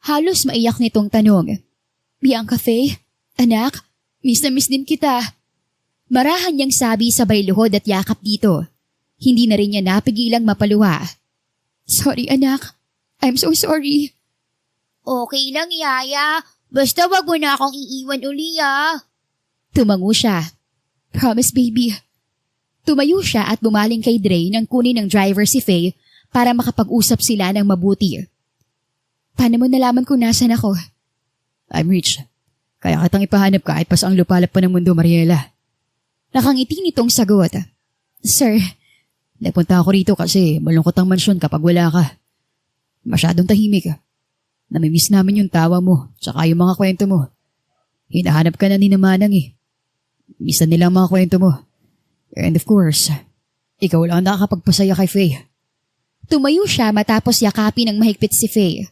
Halos maiyak nitong tanong. Bianca Faye, anak, miss na miss din kita. Marahan niyang sabi sabay luhod at yakap dito. Hindi na rin niya napigilang mapaluwa. Sorry anak, I'm so sorry. Okay lang, Yaya. Basta wag mo na akong iiwan uli, ah. Tumango siya. Promise baby. Tumayo siya at bumaling kay Dre nang kunin ng driver si Faye para makapag-usap sila ng mabuti. Paano mo nalaman kung nasan ako? I'm rich. Kaya kitang ipahanap kahit pa saang lupalap pa ng mundo, Mariela. Nakangiti nitong sagot. Sir, nagpunta ako rito kasi malungkot ang mansyon kapag wala ka. Masyadong tahimik. Namimiss namin yung tawa mo tsaka yung mga kwento mo. Hinahanap ka na ni Manang eh. Miss na nila ang mga kwento mo. And of course, ikaw lang nakakapagpasaya kay Faye. Tumayo siya matapos yakapin ng mahigpit si Faye.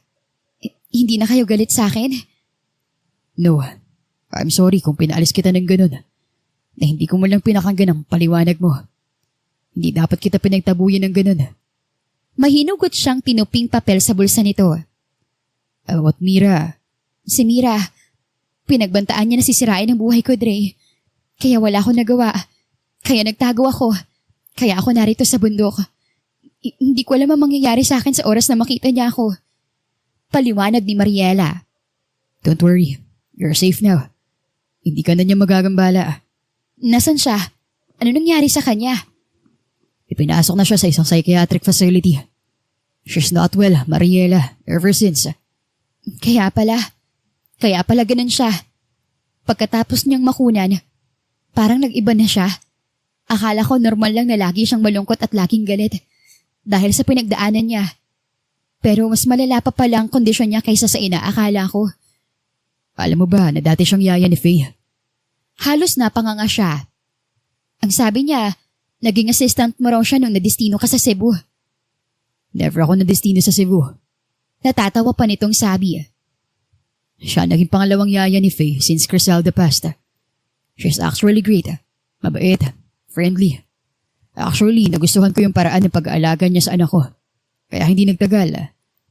Hindi na kayo galit sa akin? No, I'm sorry kung pinaalis kita ng ganun. Na hindi ko man lang pinakanggan ang paliwanag mo. Hindi dapat kita pinagtabuyan ng ganun. Mahinugot siyang tinuping papel sa bulsa nito. What, Mira? Si Mira, pinagbantaan niya na sisirain ang buhay ko, Dre. Kaya wala akong nagawa. Kaya nagtago ako Kaya ako narito sa bundok. Hindi ko alam ang mangyayari sa akin sa oras na makita niya ako. Paliwanag ni Mariela. Don't worry. You're safe now. Hindi ka na niya magagambala. Nasaan siya? Ano nangyari sa kanya? Ipinasok na siya sa isang psychiatric facility. She's not well, Mariela, ever since. Kaya pala ganun siya. Pagkatapos niyang makunan, parang nag-iba na siya. Akala ko normal lang na lagi siyang malungkot at laging galit dahil sa pinagdaanan niya. Pero mas malala pa pala ang kondisyon niya kaysa sa inaakala ko. Alam mo ba na dati siyang yaya ni Faye? Halos napanganga siya. Ang sabi niya, naging assistant mo raw siya nung nadestino ka sa Cebu. Never ako nadestino sa Cebu. Natatawa pa nitong sabi. Siya naging pangalawang yaya ni Faye since Criselda passed. She's actually great. Mabait. Friendly. Actually, nagustuhan ko yung paraan ng pag-aalaga niya sa anak ko. Kaya hindi nagtagal.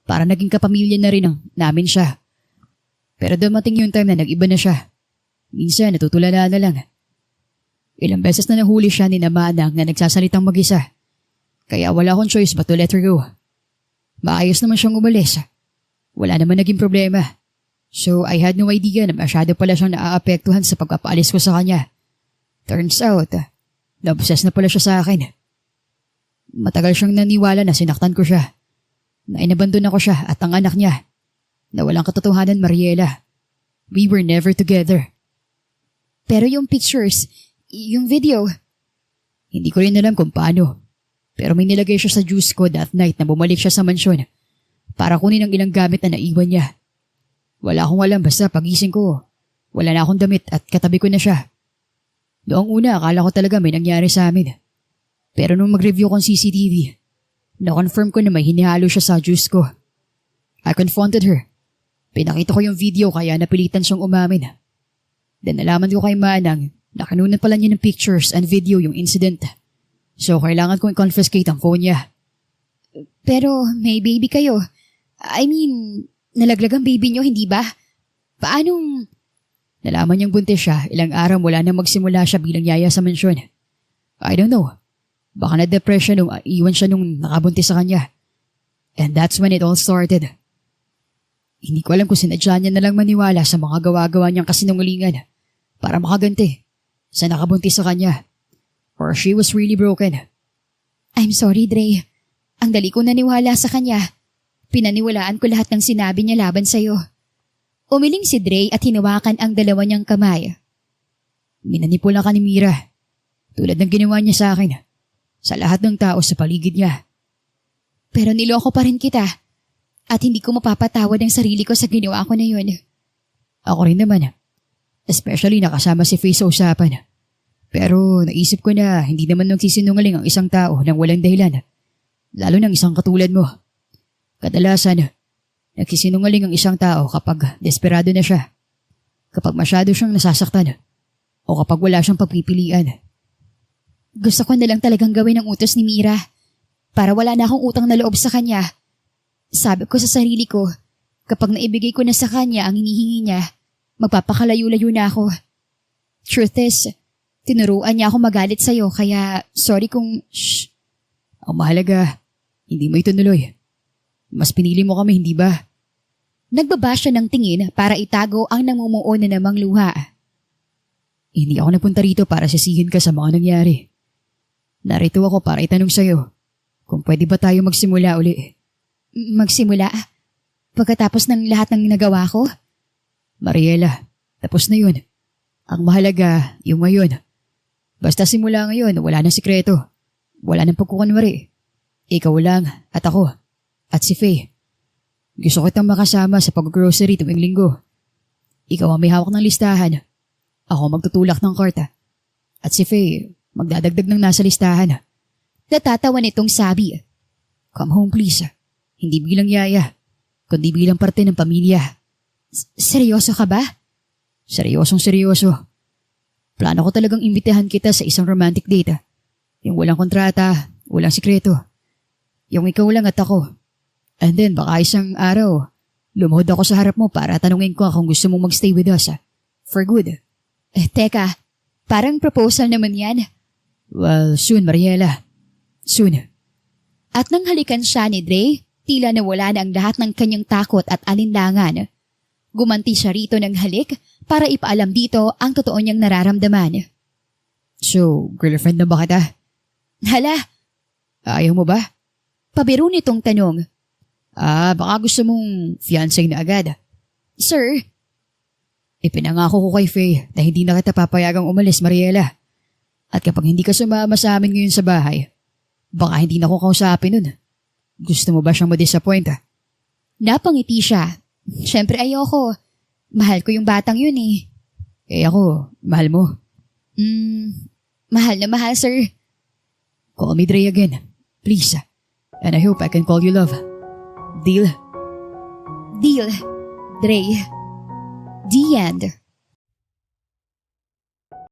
Para naging kapamilya na rin namin siya. Pero dumating yung time na nag-iba na siya. Minsan natutulala na lang. Ilang beses na nahuli siya ni Manang na nagsasalitang mag-isa. Kaya wala akong choice but to let her go. Maayos naman siyang umalis. Wala naman naging problema. So I had no idea na masyado pala siyang naaapektuhan sa pagpapaalis ko sa kanya. Turns out, na-obsess na pala siya sa akin. Matagal siyang naniwala na sinaktan ko siya. Na inabandon ako siya at ang anak niya. Na walang katotohanan, Mariela. We were never together. Pero yung pictures, yung video, hindi ko rin alam kung paano. Pero may nilagay siya sa juice ko that night na bumalik siya sa mansyon para kunin ang ilang gamit na naiwan niya. Wala akong alam basta pagising ko. Wala na akong damit at katabi ko na siya. Noong una akala ko talaga may nangyari sa amin. Pero nung mag-review ko ng CCTV, na-confirm ko na may hinihalo siya sa juice ko. I confronted her. Pinakita ko yung video kaya napilitan siyang umamin. Then nalaman ko kay Manang na kinunan pala niya ng pictures and video yung incident. So kailangan kong i-confiscate ang phone niya. Pero may baby kayo. I mean, nalaglag ang baby niyo, hindi ba? Paanong... Nalaman niyang buntis siya ilang araw mula na magsimula siya bilang yaya sa mansyon. I don't know. Baka na-depression nung iwan siya nung nakabuntis sa kanya. And that's when it all started. Hindi ko alam kung sinadya niya na lang maniwala sa mga gawa-gawa niyang kasinungalingan para makaganti sa nakabuntis sa kanya. Or she was really broken. I'm sorry, Dre. Ang dali ko naniwala sa kanya. Pinaniwalaan ko lahat ng sinabi niya laban sa'yo. Umiling si Dre at hinawakan ang dalawa niyang kamay. Minanipula ka ni Mira. Tulad ng ginawa niya sa akin. Sa lahat ng tao sa paligid niya. Pero niloko pa rin kita. At hindi ko mapapatawad ang sarili ko sa ginawa ko na yun. Ako rin naman. Especially nakasama si Faye sa usapan. Pero naisip ko na hindi naman nagsisinungaling ang isang tao nang walang dahilan. Lalo ng isang katulad mo. Kadalasan, nagsisinungaling ang isang tao kapag desperado na siya. Kapag masyado siyang nasasaktan. O kapag wala siyang pagpipilian. Gusto ko na lang talagang gawin ang utos ni Mira. Para wala na akong utang na loob sa kanya. Sabi ko sa sarili ko, kapag naibigay ko na sa kanya ang hinihingi niya, magpapakalayo-layo na ako. Truth is, tinuruan niya ako magalit sa'yo kaya sorry kung... Shh. Ang mahalaga, hindi mo itunuloy. Mas pinili mo kami, hindi ba? Nagbaba siya ng tingin para itago ang namumuo na namang luha. Hindi ako napunta rito para sisihin ka sa mga nangyari. Narito ako para itanong sa'yo kung pwede ba tayo magsimula uli. Magsimula? Pagkatapos ng lahat ng nagawa ko? Mariela, tapos na yun. Ang mahalaga, yung ngayon. Basta simula ngayon, wala nang sikreto. Wala nang pagkukunwari. Ikaw lang at ako. At si Faye. Gusto kitang makasama sa pag-grocery tuwing linggo. Ikaw ang may hawak ng listahan. Ako magtutulak ng karta. At si Faye, magdadagdag ng nasa listahan. Natatawa nitong sabi. Come home please. Hindi bilang yaya, kundi bilang parte ng pamilya. Seryoso ka ba? Seryosong seryoso. Plano ko talagang imbitahan kita sa isang romantic date. Yung walang kontrata, walang sikreto. Yung ikaw lang at ako. And then baka isang araw, lumuhod ako sa harap mo para tanungin ko kung gusto mong magstay with us. For good. Teka, parang proposal naman yan. Well, soon, Mariela. Soon. At nang halikan siya ni Dre, tila nawala na ang lahat ng kanyang takot at alinlangan. Gumanti siya rito ng halik para ipaalam dito ang totoo niyang nararamdaman. So, girlfriend na ba kita? Hala, Ayaw mo ba? pabiro nitong tanong. Baka gusto mong fiancé na agad. Sir, Ipinangako ko kay Faye na hindi na kita papayagang umalis, Mariela. At kapag hindi ka sumama sa amin ngayon sa bahay, baka hindi na ko kausapin nun. Gusto mo ba siyang ma-disappoint? napangiti siya. Siyempre ayoko. Mahal ko yung batang yun eh. Ako, mahal mo. Mahal na mahal, sir. Call me Dre again, please. And I hope I can call you love. Deal? Deal. Dre. The end.